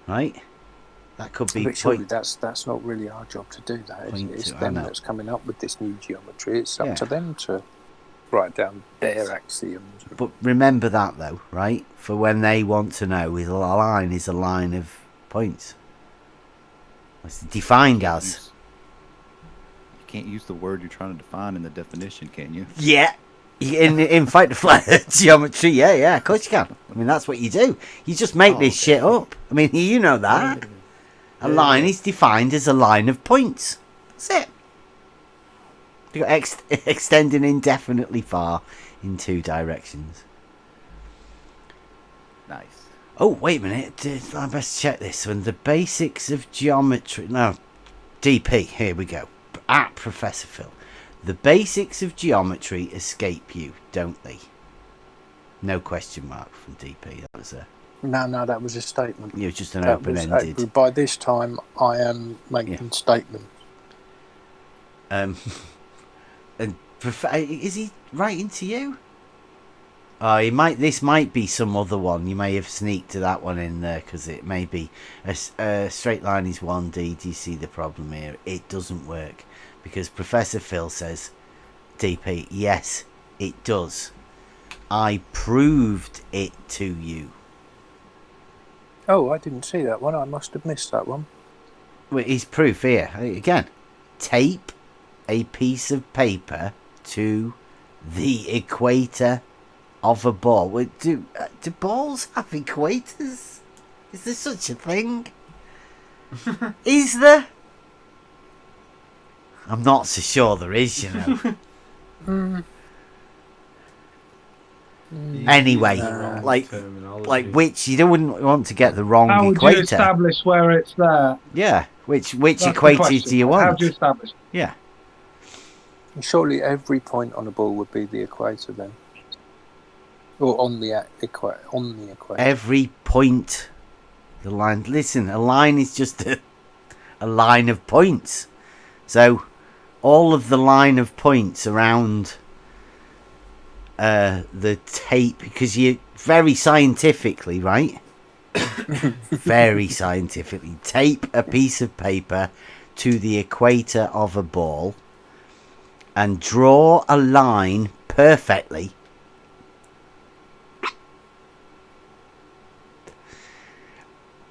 Speaker 1: right? That could be
Speaker 3: But surely that's not really our job to do that. It's them that's coming up with this new geometry. It's up to them to write down their axioms.
Speaker 1: But remember that though, right? For when they want to know, is a line is a line of points. It's defined as.
Speaker 7: You can't use the word you're trying to define in the definition, can you?
Speaker 1: Yeah. In fight the flat Earth geometry, yeah, of course you can. I mean, that's what you do. You just make this shit up. I mean, you know that. A line is defined as a line of points. That's it. You got extending indefinitely far in two directions.
Speaker 7: Nice.
Speaker 1: Oh, wait a minute. I best check this one. The basics of geometry. No, DP. Here we go. At Professor Phil. The basics of geometry escape you, don't they? No question mark from DP. That was a.
Speaker 3: No, that was a statement.
Speaker 1: It was just an
Speaker 3: That
Speaker 1: open-ended.
Speaker 3: was, by this time, I am making statements.
Speaker 1: And is he writing to you? Oh, he might. This might be some other one. You may have sneaked to that one in there because it may be a straight line is 1D. Do you see the problem here? It doesn't work because Professor Phil says, DP, yes, it does. I proved it to you.
Speaker 3: Oh, I didn't see that one. I must have missed that one.
Speaker 1: Well, his proof here again. Tape a piece of paper to the equator of a ball. Do balls have equators? Is there such a thing? Is there? I'm not so sure there is, you know. Anyway, like which you wouldn't want to get the wrong
Speaker 6: How would
Speaker 1: equator.
Speaker 6: you establish where it's there?
Speaker 1: Yeah, which
Speaker 6: That's the
Speaker 1: equators
Speaker 6: question.
Speaker 1: do you
Speaker 6: How
Speaker 1: want?
Speaker 6: do you establish?
Speaker 1: Yeah.
Speaker 3: Surely every point on a ball would be the equator then, or on the equator.
Speaker 1: Every point, the line. Listen, a line is just a line of points. So, all of the line of points around the tape, because you very scientifically, right? Very scientifically, tape a piece of paper to the equator of a ball and draw a line perfectly.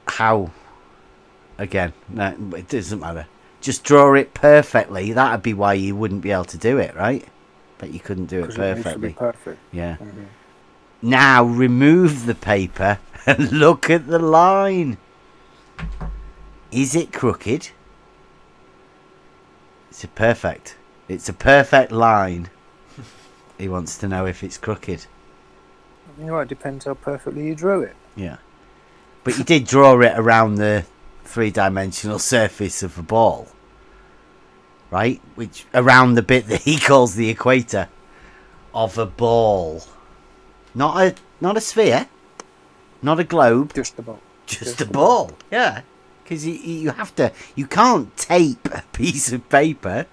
Speaker 1: How? Again, no, it doesn't matter. Just draw it perfectly. That'd be why you wouldn't be able to do it, right? But you couldn't do it
Speaker 3: 'Cause it needs to be
Speaker 1: perfectly.
Speaker 3: perfect.
Speaker 1: Yeah.
Speaker 3: Mhm.
Speaker 1: Now remove the paper and look at the line. Is it crooked? It's a perfect line. He wants to know if it's crooked.
Speaker 3: Well, it depends how perfectly you drew it.
Speaker 1: Yeah. But you did draw it around the three-dimensional surface of a ball. Right? Which around the bit that he calls the equator of a ball. Not a sphere. Not a globe.
Speaker 3: Just about.
Speaker 1: Just a ball. Yeah. Because you can't tape a piece of paper.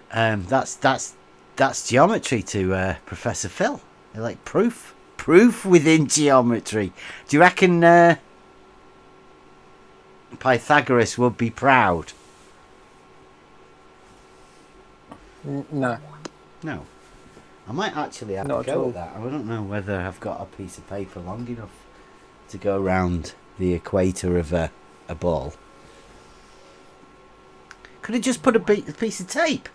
Speaker 1: That's geometry to Professor Phil. They're like proof. proof within geometry. Do you reckon Pythagoras would be proud?
Speaker 3: No.
Speaker 1: No. I might actually have
Speaker 3: Not
Speaker 1: to
Speaker 3: at
Speaker 1: go
Speaker 3: all.
Speaker 1: with that. I don't know whether I've got a piece of paper long enough to go around the equator of a ball. Could have just put a piece of tape.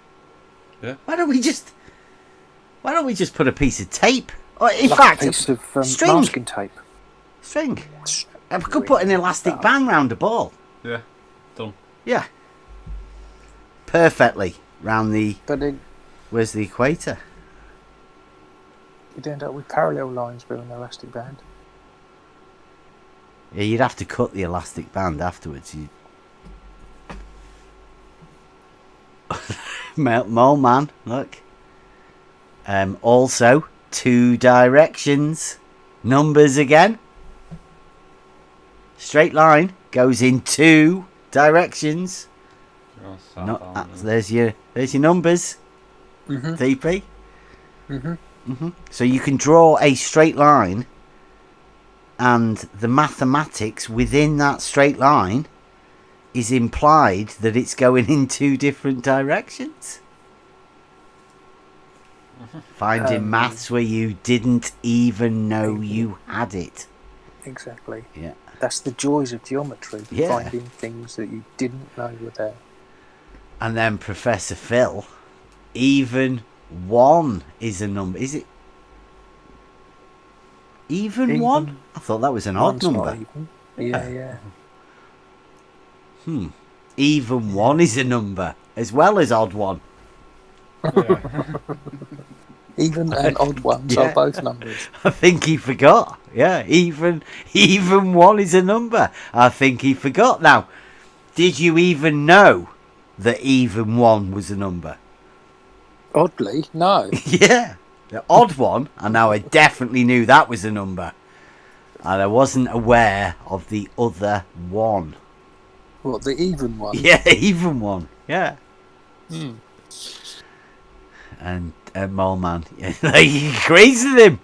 Speaker 2: Yeah.
Speaker 1: Why don't we just put a piece of tape? Or in
Speaker 3: Like
Speaker 1: fact,
Speaker 3: a piece of
Speaker 1: string.
Speaker 3: masking tape.
Speaker 1: String. I could put an elastic band round a ball.
Speaker 2: Yeah. Done.
Speaker 1: Yeah. Perfectly round the.
Speaker 3: But then
Speaker 1: Where's the equator?
Speaker 3: you'd end up with parallel lines with an elastic band.
Speaker 1: Yeah, you'd have to cut the elastic band afterwards. Mole man, look. Also, 2 directions. Numbers again. Straight line goes in 2 directions.
Speaker 2: Oh,
Speaker 1: No, there's your numbers.
Speaker 3: Mm-hmm.
Speaker 1: TP.
Speaker 3: Mm-hmm.
Speaker 1: So you can draw a straight line, and the mathematics within that straight line is implied that it's going in 2 different directions. Finding maths where you didn't even know you had it.
Speaker 3: Exactly.
Speaker 1: Yeah.
Speaker 3: That's the joys of geometry.
Speaker 1: Yeah.
Speaker 3: Finding things that you didn't know were there.
Speaker 1: And then Professor Phil, even 1 is a number. Is it even 1? I thought that was an odd
Speaker 3: One's not
Speaker 1: number.
Speaker 3: even. Yeah.
Speaker 1: Even 1 is a number as well as odd 1.
Speaker 2: Yeah.
Speaker 3: Even and odd ones
Speaker 1: Yeah.
Speaker 3: are both numbers.
Speaker 1: I think he forgot. Yeah, even 1 is a number. I think he forgot. Now, did you even know that even 1 was a number?
Speaker 3: Oddly, no.
Speaker 1: Yeah, the odd one. And now I definitely knew that was a number, and I wasn't aware of the other 1.
Speaker 3: What, the even one?
Speaker 1: Yeah, even 1. Yeah.
Speaker 3: Hmm.
Speaker 1: And Mole Man, he agrees with him.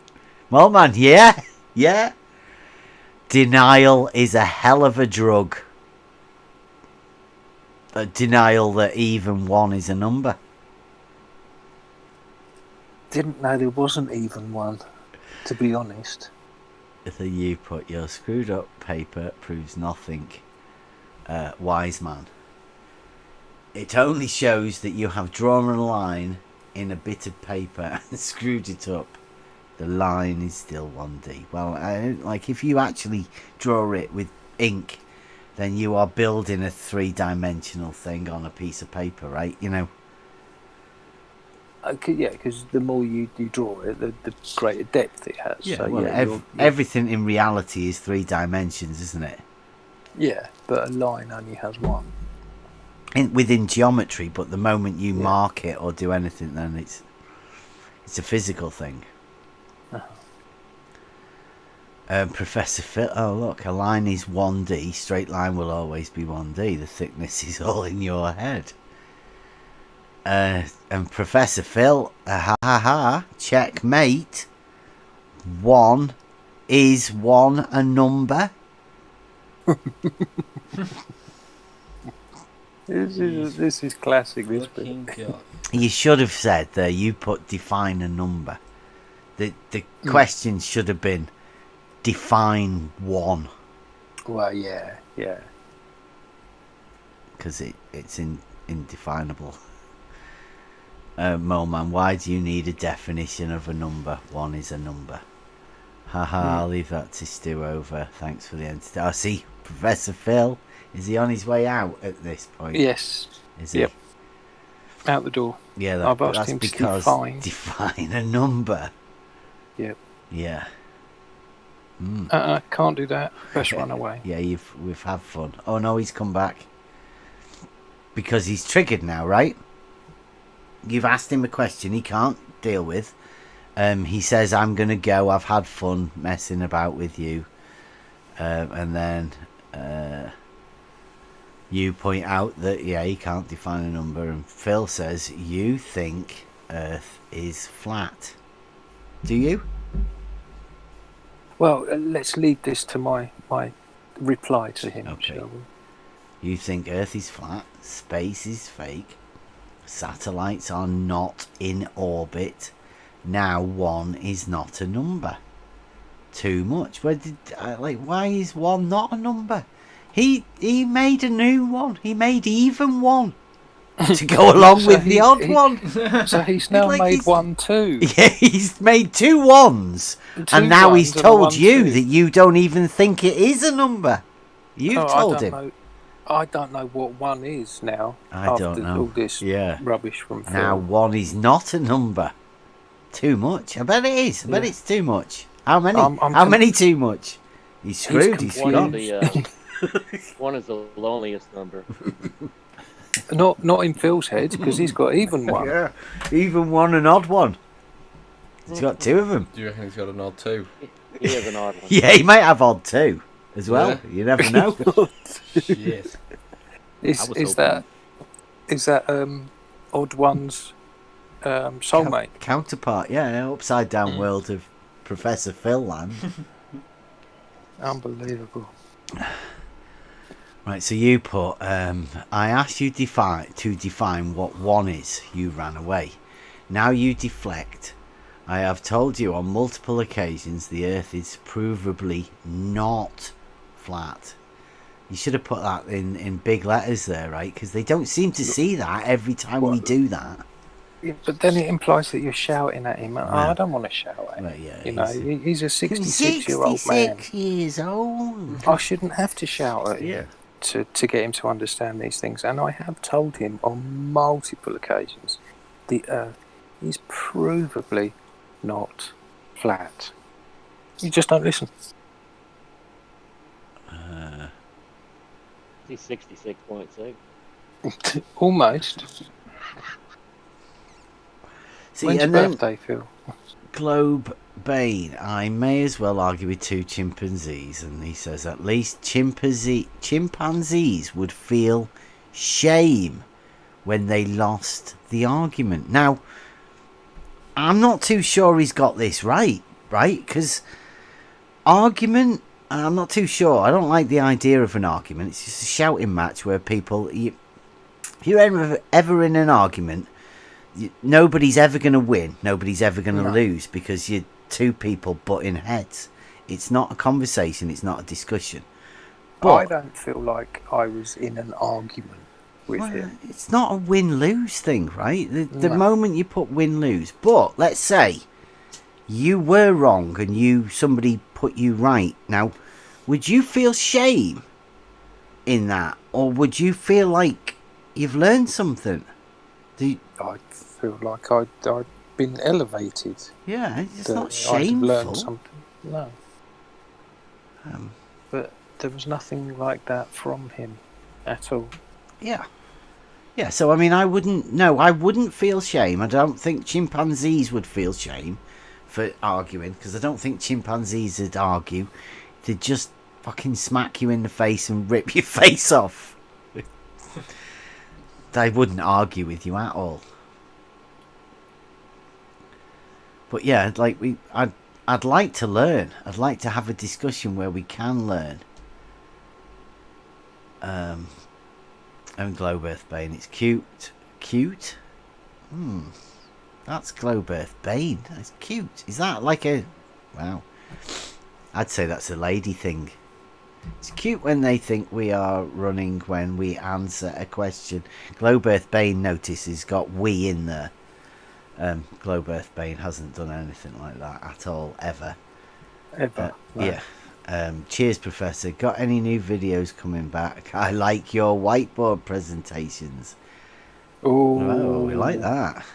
Speaker 1: Mole Man, yeah. Denial is a hell of a drug. Denial that even 1 is a number.
Speaker 3: Didn't know there wasn't even one, to be honest.
Speaker 1: So you put your screwed up paper proves nothing. Wise man. It only shows that you have drawn a line in a bit of paper and screwed it up. The line is still 1D. Well, like if you actually draw it with ink, then you are building a 3-dimensional thing on a piece of paper, right? You know.
Speaker 3: Yeah, because the more you draw it, the greater depth it has.
Speaker 1: Yeah,
Speaker 3: So,
Speaker 1: well,
Speaker 3: you're-
Speaker 1: everything in reality is 3 dimensions, isn't it?
Speaker 3: yeah, but a line only has one.
Speaker 1: Within geometry, but the moment you mark it or do anything, then it's a physical thing. Professor Phil, oh look, a line is 1D, straight line will always be 1D, the thickness is all in your head. And Professor Phil, checkmate. 1 is 1 a number?
Speaker 3: This is classic. This bit.
Speaker 2: Fucking God.
Speaker 1: You should have said there, you put define a number. The question should have been define 1.
Speaker 3: Well, yeah.
Speaker 1: Because it's indefinable. Mole Man, why do you need a definition of a number? 1 is a number. I'll leave that to stew over. Thanks for the entertainment. I see Professor Phil. Is he on his way out at this point?
Speaker 3: Yes.
Speaker 1: Is he?
Speaker 3: Yep. Out the door.
Speaker 1: Yeah,
Speaker 3: I've asked
Speaker 1: that's
Speaker 3: him to
Speaker 1: because define a number.
Speaker 3: Yep.
Speaker 1: Yeah.
Speaker 3: Can't do that. Best run away.
Speaker 1: Yeah, we've had fun. Oh no, he's come back. Because he's triggered now, right? You've asked him a question he can't deal with. He says, I'm going to go. I've had fun messing about with you. And then you point out that, he can't define a number. And Phil says, you think Earth is flat. Do you?
Speaker 3: Well, let's lead this to my reply to him,
Speaker 1: Okay.
Speaker 3: shall we?
Speaker 1: You think Earth is flat, space is fake, satellites are not in orbit. Now 1 is not a number. Too much. Why is 1 not a number? He made a new one. He made even 1 to go along with the odd one.
Speaker 3: So he's now made 1 2.
Speaker 1: Yeah, he's made 2 1s, and now he's told you that you don't even think it is a number. You've told him.
Speaker 3: I don't know what 1 is now.
Speaker 1: I don't know.
Speaker 3: All this rubbish from Phil.
Speaker 1: Now 1 is not a number. Too much. I bet it is. I bet it's too much. How many? How many too much? He's screwed. He's
Speaker 8: One
Speaker 1: screwed.
Speaker 8: One is the loneliest number.
Speaker 3: Not in Phil's head, because he's got even 1.
Speaker 1: Yeah, even 1 and odd 1. He's got 2 of them.
Speaker 2: Do you reckon he's got an odd 2?
Speaker 8: He has an odd one.
Speaker 1: Yeah, he might have odd 2 as well.
Speaker 2: Yeah.
Speaker 1: You never know.
Speaker 2: Yes.
Speaker 3: Is that odd one's soulmate?
Speaker 1: Counterpart, yeah, upside down world of Professor Phil Land.
Speaker 3: Unbelievable.
Speaker 1: Right, so you put, I asked you to define what 1 is. You ran away. Now you deflect. I have told you on multiple occasions the Earth is provably not flat. You should have put that in big letters there, right? Because they don't seem to see that every time we do that.
Speaker 3: Yeah, but then it implies that you're shouting at him. I don't want to shout at him.
Speaker 1: Well, yeah,
Speaker 3: he's a 66-year-old man.
Speaker 1: 66 years old.
Speaker 3: I shouldn't have to shout at him.
Speaker 1: Yeah.
Speaker 3: To get him to understand these things, and I have told him on multiple occasions the Earth is provably not flat. You just don't listen.
Speaker 8: He's 66.6.
Speaker 3: Almost.
Speaker 1: See,
Speaker 3: When's your
Speaker 1: and then
Speaker 3: birthday, Phil?
Speaker 1: Globe Bane, I may as well argue with 2 chimpanzees, and he says at least chimpanzees would feel shame when they lost the argument. Now, I'm not too sure he's got this right? Because argument, I'm not too sure. I don't like the idea of an argument. It's just a shouting match where people, if you're ever in an argument, nobody's ever going to win. Nobody's ever going to lose, because you're 2 people butting heads. It's not a conversation. It's not a discussion. But
Speaker 3: I don't feel like I was in an argument with him.
Speaker 1: It's not a win-lose thing, right? The moment you put win-lose. But let's say you were wrong and somebody put you right. Now, would you feel shame in that, or would you feel like you've learned something?
Speaker 3: I feel like I'd been elevated.
Speaker 1: Yeah, it's not
Speaker 3: I'd
Speaker 1: shameful.
Speaker 3: learned something. No. But there was nothing like that from him at all.
Speaker 1: Yeah. Yeah, so I mean, I wouldn't feel shame. I don't think chimpanzees would feel shame for arguing, because I don't think chimpanzees would argue. They'd just fucking smack you in the face and rip your face off. They wouldn't argue with you at all. But yeah, I'd like to learn. I'd like to have a discussion where we can learn. And Globe Earth Bane, it's cute. That's Globe Earth Bane. That's cute. Is that like a... Wow. I'd say that's a lady thing. It's cute when they think we are running when we answer a question. Globe Earth Bane, notice, has got we in there. Globe Earth Bane hasn't done anything like that at all, ever.
Speaker 3: Ever. No.
Speaker 1: Yeah. Cheers, Professor. Got any new videos coming back? I like your whiteboard presentations. Oh, we like that.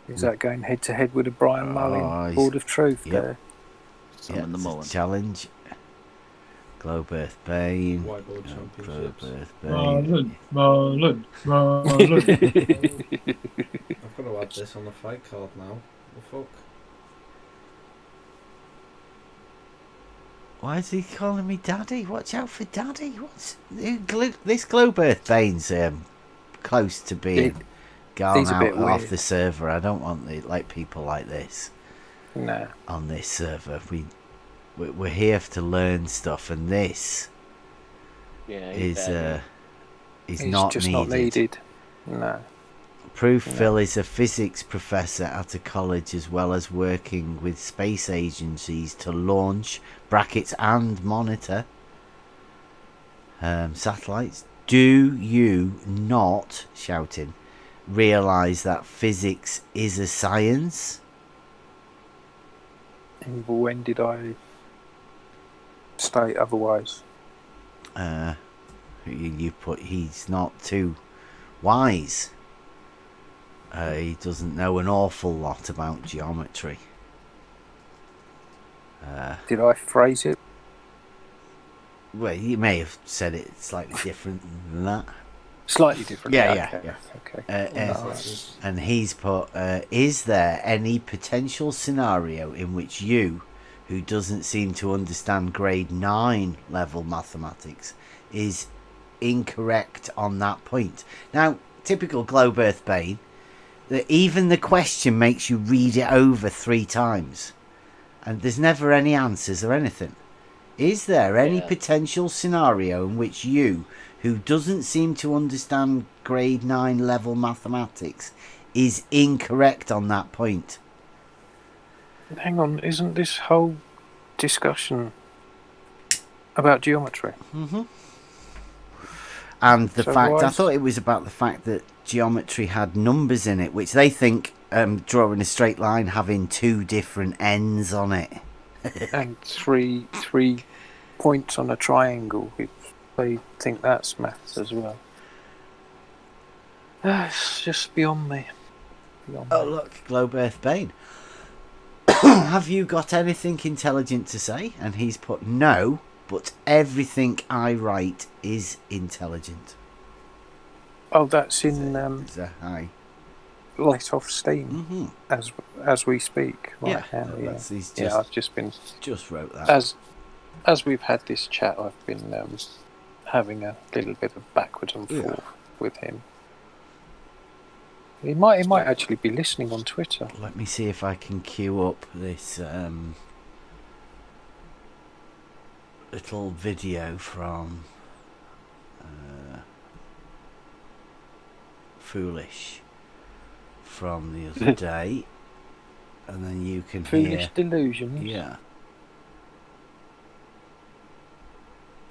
Speaker 3: Is that going head to head with a Brian Mullin Board of Truth there?
Speaker 7: Summon the Mullen.
Speaker 1: Challenge. Globe Earth Bane.
Speaker 2: Whiteboard
Speaker 1: Globe
Speaker 2: championships.
Speaker 1: Earth Bane.
Speaker 6: Marlon.
Speaker 2: I've got to add this on the fight card now. The fuck?
Speaker 1: Why is he calling me Daddy? Watch out for Daddy. What's this Globe Earth Bane's close to being gone out off the server. I don't want people like this.
Speaker 3: No.
Speaker 1: On this server, we're here to learn stuff, and this
Speaker 8: Yeah,
Speaker 1: is
Speaker 3: It's
Speaker 1: not
Speaker 3: just
Speaker 1: needed.
Speaker 3: not needed. No.
Speaker 1: Proof
Speaker 3: No.
Speaker 1: Phil is a physics professor at a college, as well as working with space agencies to launch (brackets and monitor) satellites. Do you not, shouting, realise that physics is a science?
Speaker 3: And when did I state otherwise?
Speaker 1: You put he's not too wise. He doesn't know an awful lot about geometry.
Speaker 3: Did I phrase it?
Speaker 1: Well, you may have said it slightly different than that.
Speaker 3: Slightly different.
Speaker 1: Yeah.
Speaker 3: Okay. No,
Speaker 1: And he's put, is there any potential scenario in which you, who doesn't seem to understand grade 9 level mathematics, is incorrect on that point? Now, typical Globe Earth Bane, that even the question makes you read it over 3 times. And there's never any answers or anything. Is there any potential scenario in which you, who doesn't seem to understand grade 9 level mathematics, is incorrect on that point?
Speaker 3: hang on, isn't this whole discussion about geometry?
Speaker 1: Mm-hmm. And the
Speaker 3: So
Speaker 1: fact,
Speaker 3: why
Speaker 1: I
Speaker 3: is-
Speaker 1: thought it was about the fact that geometry had numbers in it, which they think drawing a straight line having 2 different ends on it.
Speaker 3: And three points on a triangle. They think that's maths as well. It's just beyond me.
Speaker 1: Oh, look, Globe Earth Bane. Have you got anything intelligent to say? And he's put, no, but everything I write is intelligent.
Speaker 3: Oh, that's in
Speaker 1: It's a hi.
Speaker 3: Let Off Steam
Speaker 1: Mm-hmm.
Speaker 3: as we speak right
Speaker 1: Yeah,
Speaker 3: now. Yeah,
Speaker 1: that's, he's
Speaker 3: yeah. I've just been
Speaker 1: just wrote that.
Speaker 3: as we've had this chat. I've been having a little bit of backwards and forth with him. He might actually be listening on Twitter.
Speaker 1: Let me see if I can queue up this little video from Foolish from the other day, and then you can
Speaker 3: Foolish
Speaker 1: hear.
Speaker 3: Delusions.
Speaker 1: Yeah.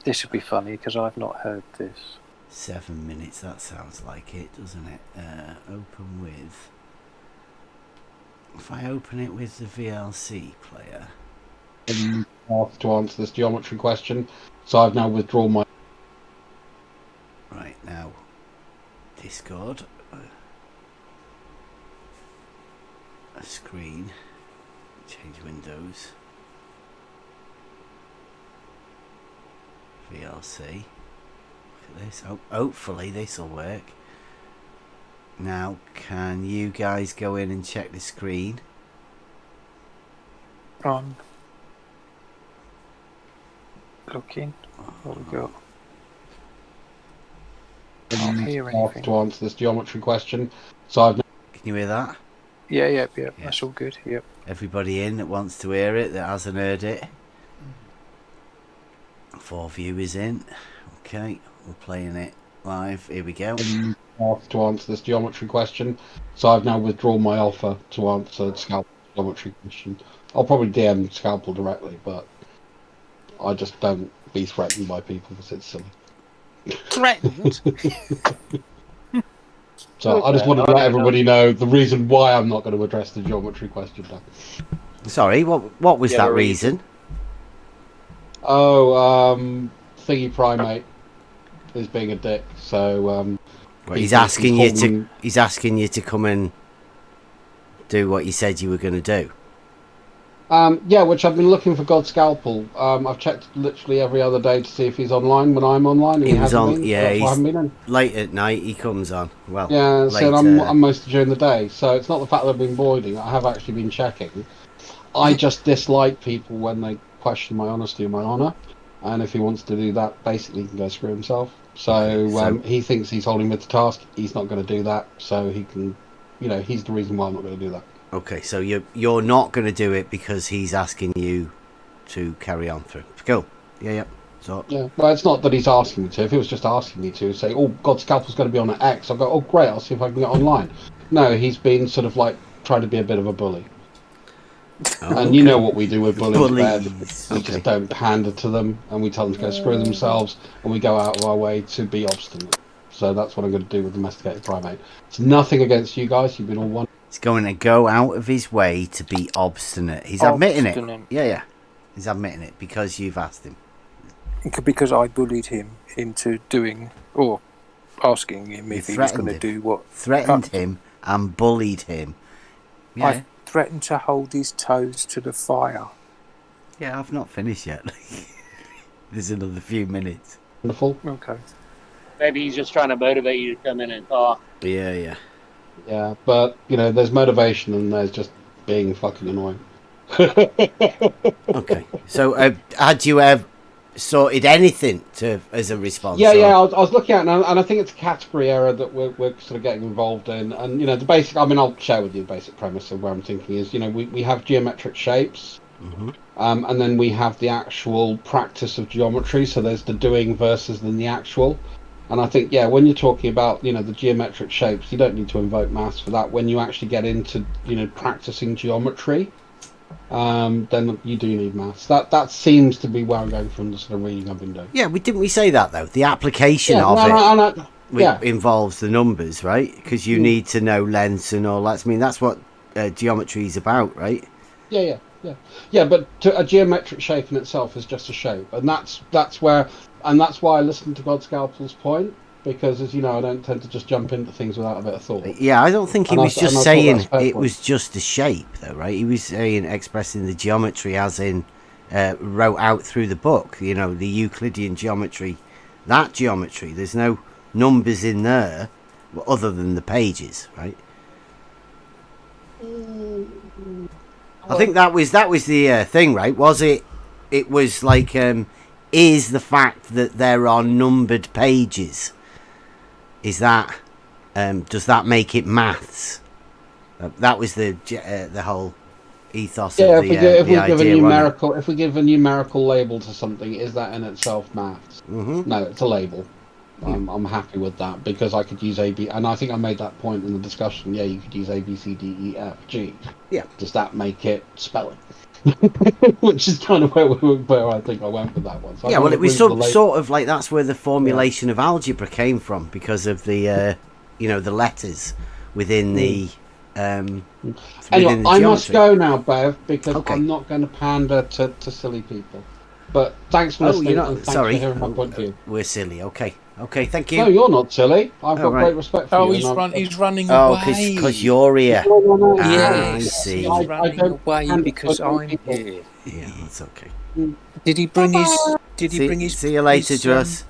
Speaker 3: This would be funny because I've not heard this.
Speaker 1: 7 minutes, that sounds like it, doesn't it? Open with. If I open it with the VLC player.
Speaker 9: To answer this geometry question, so I've now withdrawn my.
Speaker 1: Right, now, Discord. A screen. Change windows. VLC. Look at this. Hopefully this will work. Now, can you guys go in and check the screen?
Speaker 3: On. Looking. What we got? Can't hear anything.
Speaker 9: To answer this geometry question, so I've.
Speaker 1: Can you hear that?
Speaker 3: Yeah. That's all good. Yep.
Speaker 1: Everybody in that wants to hear it, that hasn't heard it. 4 viewers in. Okay, we're playing it live. Here we go.
Speaker 9: To answer this geometry question, so I've now withdrawn my offer to answer Scalpel geometry question. I'll probably DM Scalpel directly, but I just don't be threatened by people because it's silly.
Speaker 3: Threatened?
Speaker 9: So I just wanted to let everybody know the reason why I'm not going to address the geometry question now.
Speaker 1: Sorry, what was that reason?
Speaker 9: Thingy Primate is being a dick, so
Speaker 1: Well, he's asking you to come and do what you said you were going to do.
Speaker 9: Which I've been looking for God Scalpel. I've checked literally every other day to see if he's online when I'm online. And
Speaker 1: He was
Speaker 9: hasn't
Speaker 1: on.
Speaker 9: been,
Speaker 1: Yeah,
Speaker 9: so that's why I haven't been in.
Speaker 1: late at night. He comes on. Well,
Speaker 9: Yeah,
Speaker 1: late,
Speaker 9: so I'm mostly during the day. So it's not the fact that I've been voiding. I have actually been checking. I just dislike people when they question my honesty and my honour. And if he wants to do that, basically he can go screw himself. So he thinks he's holding me to task. He's not going to do that. So he can, he's the reason why I'm not going to do that.
Speaker 1: Okay, so you're not going to do it because he's asking you to carry on through. Cool. Yeah. So
Speaker 9: Yeah, well, it's not that he's asking me to. If he was just asking me to say, "Oh, God, Scalpel's going to be on at X," I'll go, "Oh, great, I'll see if I can get online." No, he's been sort of like trying to be a bit of a bully. And you know what we do with bullies, Bev. We just don't pander to them, and we tell them to go screw themselves, and we go out of our way to be obstinate. So that's what I'm going to do with Domesticated Primate. It's nothing against you guys. You've been all one.
Speaker 1: he's going to go out of his way to be obstinate. He's admitting it.
Speaker 3: Obstinate.
Speaker 1: Yeah. He's admitting it because you've asked him.
Speaker 3: Because I bullied him into doing, or asking him if he was going to do what.
Speaker 1: Threatened him and bullied him. Yeah.
Speaker 3: I threatened to hold his toes to the fire.
Speaker 1: Yeah, I've not finished yet. There's another few minutes.
Speaker 9: Wonderful.
Speaker 3: Okay.
Speaker 8: Maybe he's just trying to motivate you to come in and talk.
Speaker 1: Yeah.
Speaker 9: Yeah, but, there's motivation and there's just being fucking annoying.
Speaker 1: Okay. So, had you ever sorted anything as a response?
Speaker 9: Yeah, I was looking at it, and I think it's a category error that we're sort of getting involved in. And, the basic, I'll share with you the basic premise of where I'm thinking is, we have geometric shapes, and then we have the actual practice of geometry. So there's the doing versus then the actual. And I think, when you're talking about, the geometric shapes, you don't need to invoke maths for that. When you actually get into, practicing geometry, then you do need maths. That seems to be where I'm going from the sort of reading I've been doing.
Speaker 1: Yeah, didn't we say that, though? The application of it involves the numbers, right? Because you need to know lengths and all that. I mean, that's what geometry is about, right?
Speaker 9: Yeah, but a geometric shape in itself is just a shape. And that's why I listened to God Scalpel's point. Because, as you know, I don't tend to just jump into things without a bit of thought.
Speaker 1: Yeah, I don't think he was just saying it was just a shape, though, right? He was saying expressing the geometry as in wrote out through the book, the Euclidean geometry, that geometry. There's no numbers in there other than the pages, right? I think that was the thing, right? Was it? It was like, is the fact that there are numbered pages. Is that does that make it maths? That was the whole ethos of the idea.
Speaker 9: If we give a numerical label to something, is that in itself maths? No, it's a label. I'm happy with that because I could use A, B, and I think I made that point in the discussion. Yeah, you could use A, B, C, D, E, F, G.
Speaker 1: Yeah.
Speaker 9: Does that make it spelling? Which is kind of where I think I went with that one. So
Speaker 1: it was sort of like that's where the formulation of algebra came from because of the the letters within the
Speaker 9: anyway,
Speaker 1: within the
Speaker 9: I
Speaker 1: geometry.
Speaker 9: must go now, Bev, because I'm not going to pander to silly people. But thanks for listening. And thanks for hearing my point of view.
Speaker 1: We're silly. Okay, thank you.
Speaker 9: No, you're not silly. I've got great respect for you.
Speaker 3: He's running away.
Speaker 1: Because you're here.
Speaker 9: No.
Speaker 3: Yes,
Speaker 1: I see.
Speaker 3: He's running away because I'm here.
Speaker 1: Yeah, that's okay.
Speaker 3: Did he bring his?
Speaker 1: See you later, Druss.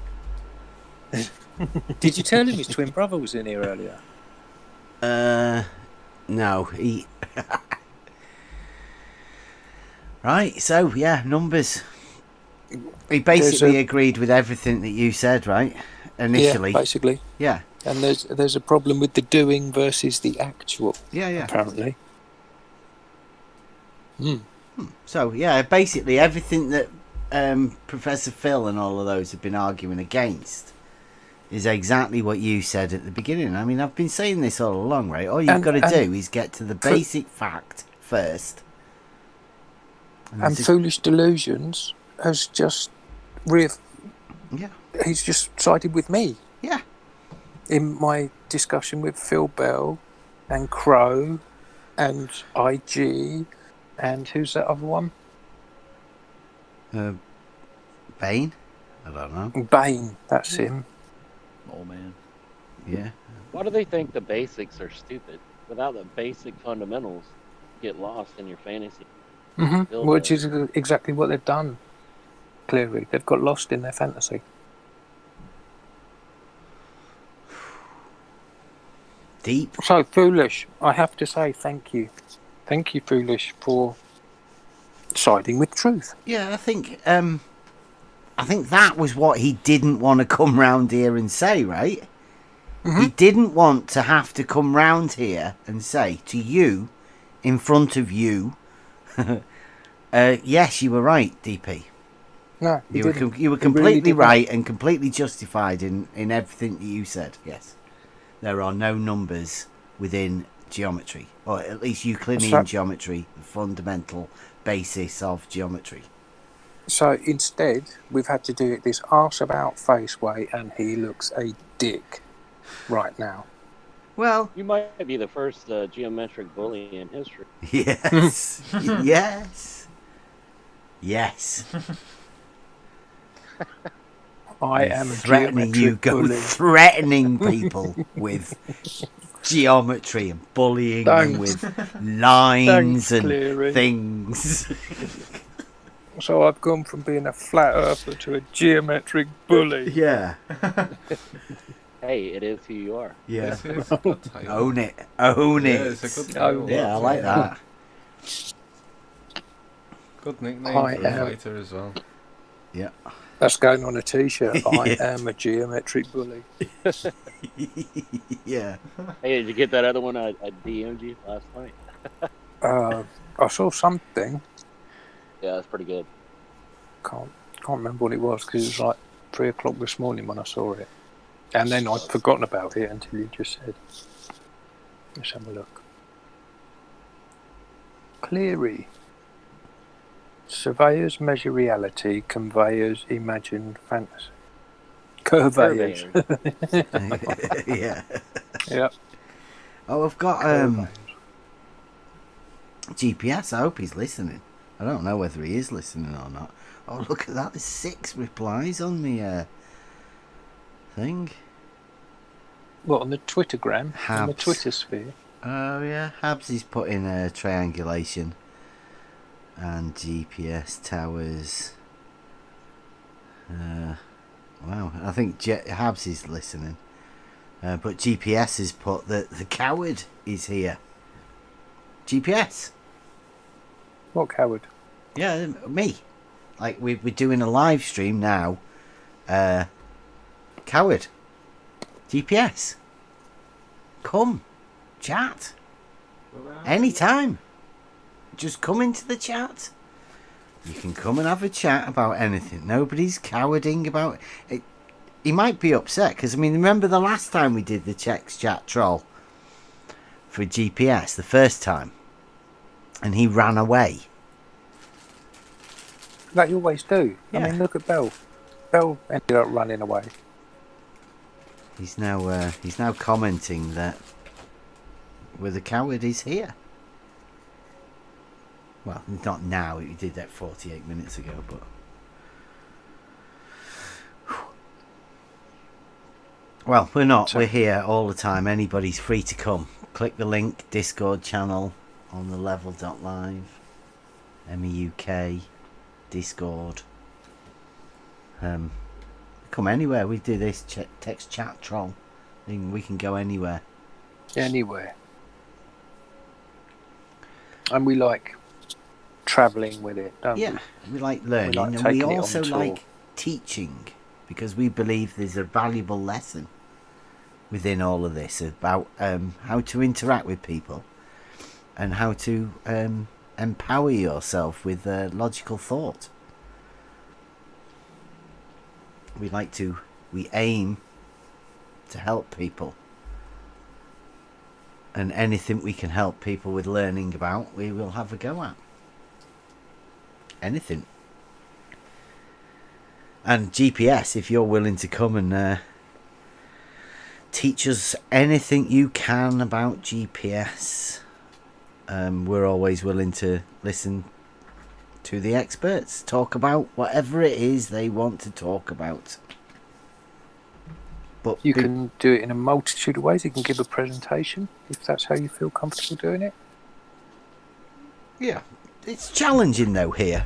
Speaker 3: Did you tell him his twin brother was in here earlier?
Speaker 1: No. He. Right. So numbers. He basically agreed with everything that you said, right? Initially.
Speaker 3: Yeah, basically.
Speaker 1: Yeah.
Speaker 3: And there's a problem with the doing versus the actual.
Speaker 1: Yeah.
Speaker 3: Apparently.
Speaker 1: So basically everything that Professor Phil and all of those have been arguing against is exactly what you said at the beginning. I mean, I've been saying this all along, right? All you've got to do is get to the basic fact first.
Speaker 3: And Foolish Delusions has just he's just sided with me.
Speaker 1: Yeah.
Speaker 3: In my discussion with Phil Bell and Crow and IG and who's that other one?
Speaker 1: Bane? I don't know.
Speaker 3: Bane, that's him.
Speaker 7: Oh man.
Speaker 1: Yeah.
Speaker 8: Why do they think the basics are stupid? Without the basic fundamentals, you get lost in your fantasy.
Speaker 3: Which is exactly what they've done. Clearly, they've got lost in their fantasy.
Speaker 1: Deep.
Speaker 3: So Foolish, I have to say thank you. Thank you, Foolish, for siding with truth.
Speaker 1: Yeah, I think that was what he didn't want to come round here and say, right? He didn't want to have to come round here and say to you, in front of you, Yes, you were right, DP.
Speaker 3: No, he
Speaker 1: You
Speaker 3: didn't.
Speaker 1: were
Speaker 3: He really
Speaker 1: completely
Speaker 3: did not.
Speaker 1: right and completely justified in everything that you said. Yes, there are no numbers within geometry, or at least Euclidean geometry, the fundamental basis of geometry.
Speaker 3: So instead, we've had to do it this arse about face way, and he looks a dick right now.
Speaker 1: Well,
Speaker 8: You might be the first geometric bully in history.
Speaker 1: yes, yes, yes.
Speaker 3: I am a
Speaker 1: Threatening you,
Speaker 3: geometric
Speaker 1: go
Speaker 3: bully.
Speaker 1: threatening people with geometry and bullying them with lines
Speaker 3: Thanks,
Speaker 1: and
Speaker 3: Cleary.
Speaker 1: things.
Speaker 3: So I've gone from being a flat earther to a geometric bully.
Speaker 1: Yeah.
Speaker 8: Hey, it is who you are.
Speaker 1: Yeah.
Speaker 2: It's a good title.
Speaker 1: Own it. Own
Speaker 2: Yeah,
Speaker 1: it.
Speaker 2: it's a good
Speaker 3: Own
Speaker 2: title.
Speaker 3: it.
Speaker 1: Yeah, I like that.
Speaker 2: Good nickname
Speaker 3: I
Speaker 2: for a
Speaker 3: am-
Speaker 2: fighter as well.
Speaker 1: Yeah.
Speaker 3: That's going on a t-shirt. I
Speaker 1: Yeah.
Speaker 3: am a geometric bully.
Speaker 1: Yeah.
Speaker 8: Hey, did you get that other one I DM'd you last night?
Speaker 3: I saw something.
Speaker 8: Yeah, that's pretty good.
Speaker 3: Can't remember what it was because it was like 3 o'clock this morning when I saw it, and then I'd forgotten about it until you just said. Let's have a look. Cleary. Surveyors measure reality, conveyors imagine fantasy. Curveyors.
Speaker 1: Yeah.
Speaker 3: Yeah.
Speaker 1: Oh, I've got
Speaker 3: Curveyors.
Speaker 1: GPS. I hope he's listening. I don't know whether he is listening or not. Oh, look at that. There's 6 replies on the thing.
Speaker 3: What, on the Twittergram? On the
Speaker 1: Habs.
Speaker 3: Twitter sphere?
Speaker 1: Oh, yeah. Habs is putting a triangulation and GPS towers. Wow. I think Habs is listening. But GPS has put that the coward is here. GPS.
Speaker 3: What coward?
Speaker 1: Yeah, me. Like, we're doing a live stream now. Coward. GPS. Come. Chat. Anytime. Just come into the chat. You can come and have a chat about anything. Nobody's cowarding about it. He might be upset because, I mean, remember the last time we did the text chat troll for GPS, the first time, and he ran away.
Speaker 3: Like you always do.
Speaker 1: Yeah.
Speaker 3: I mean, look at Bell. Bell ended up running away.
Speaker 1: He's now commenting that the coward is here. Well, not now. He did that 48 minutes ago, but. Well, we're not. We're here all the time. Anybody's free to come. Click the link, Discord channel on the level.live. MEUK, Discord. Come anywhere. We do this text chat troll thing. We can go anywhere.
Speaker 3: Anywhere. And we like travelling with it, don't
Speaker 1: Yeah, we like learning,
Speaker 3: like
Speaker 1: and we
Speaker 3: taking it on
Speaker 1: also
Speaker 3: tour.
Speaker 1: like teaching, because we believe there's a valuable lesson within all of this about how to interact with people and how to empower yourself with logical thought. We aim to help people, and anything we can help people with learning about, we will have a go at. Anything. And GPS, if you're willing to come and teach us anything you can about GPS, we're always willing to listen to the experts talk about whatever it is they want to talk about. But
Speaker 3: You can do it in a multitude of ways. You can give a presentation if that's how you feel comfortable doing it.
Speaker 1: Yeah, it's challenging though here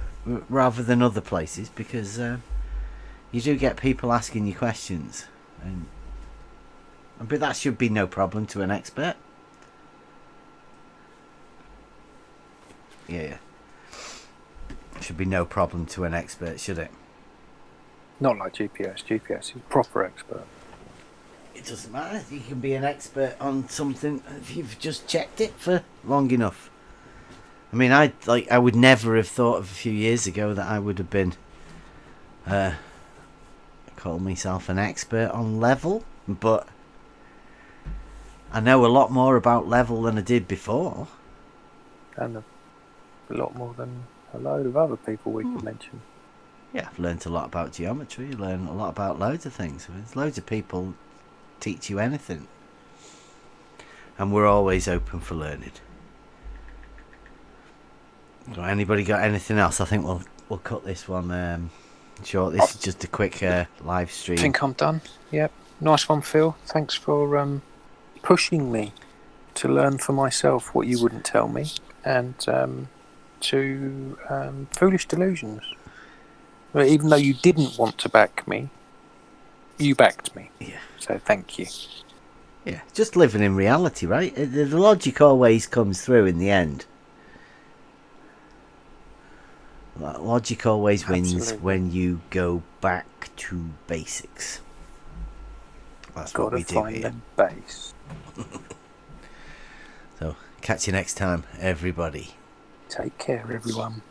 Speaker 1: rather than other places, because you do get people asking you questions, but that should be no problem to an expert. Yeah. Should be no problem to an expert, should it?
Speaker 3: Not like GPS. GPS is proper expert.
Speaker 1: It doesn't matter. You can be an expert on something if you've just checked it for long enough. I mean, I would never have thought of a few years ago that I would have been call myself an expert on level, but I know a lot more about level than I did before.
Speaker 3: And a lot more than a load of other people we could mention.
Speaker 1: Yeah, I've learned a lot about geometry, learned a lot about loads of things. There's loads of people teach you anything. And we're always open for learning. Got anybody got anything else? I think we'll cut this one short. This is just a quick live stream.
Speaker 3: I think I'm done. Yep. Nice one, Phil. Thanks for pushing me to learn for myself what you wouldn't tell me, and to foolish delusions. Well, even though you didn't want to back me, you backed me.
Speaker 1: Yeah.
Speaker 3: So thank you.
Speaker 1: Yeah, just living in reality, right? The logic always comes through in the end. Logic always wins.
Speaker 3: Absolutely.
Speaker 1: When you go back to basics. That's what we
Speaker 3: Gotta
Speaker 1: do
Speaker 3: find
Speaker 1: here.
Speaker 3: the base.
Speaker 1: So, catch you next time, everybody.
Speaker 3: Take care, everyone.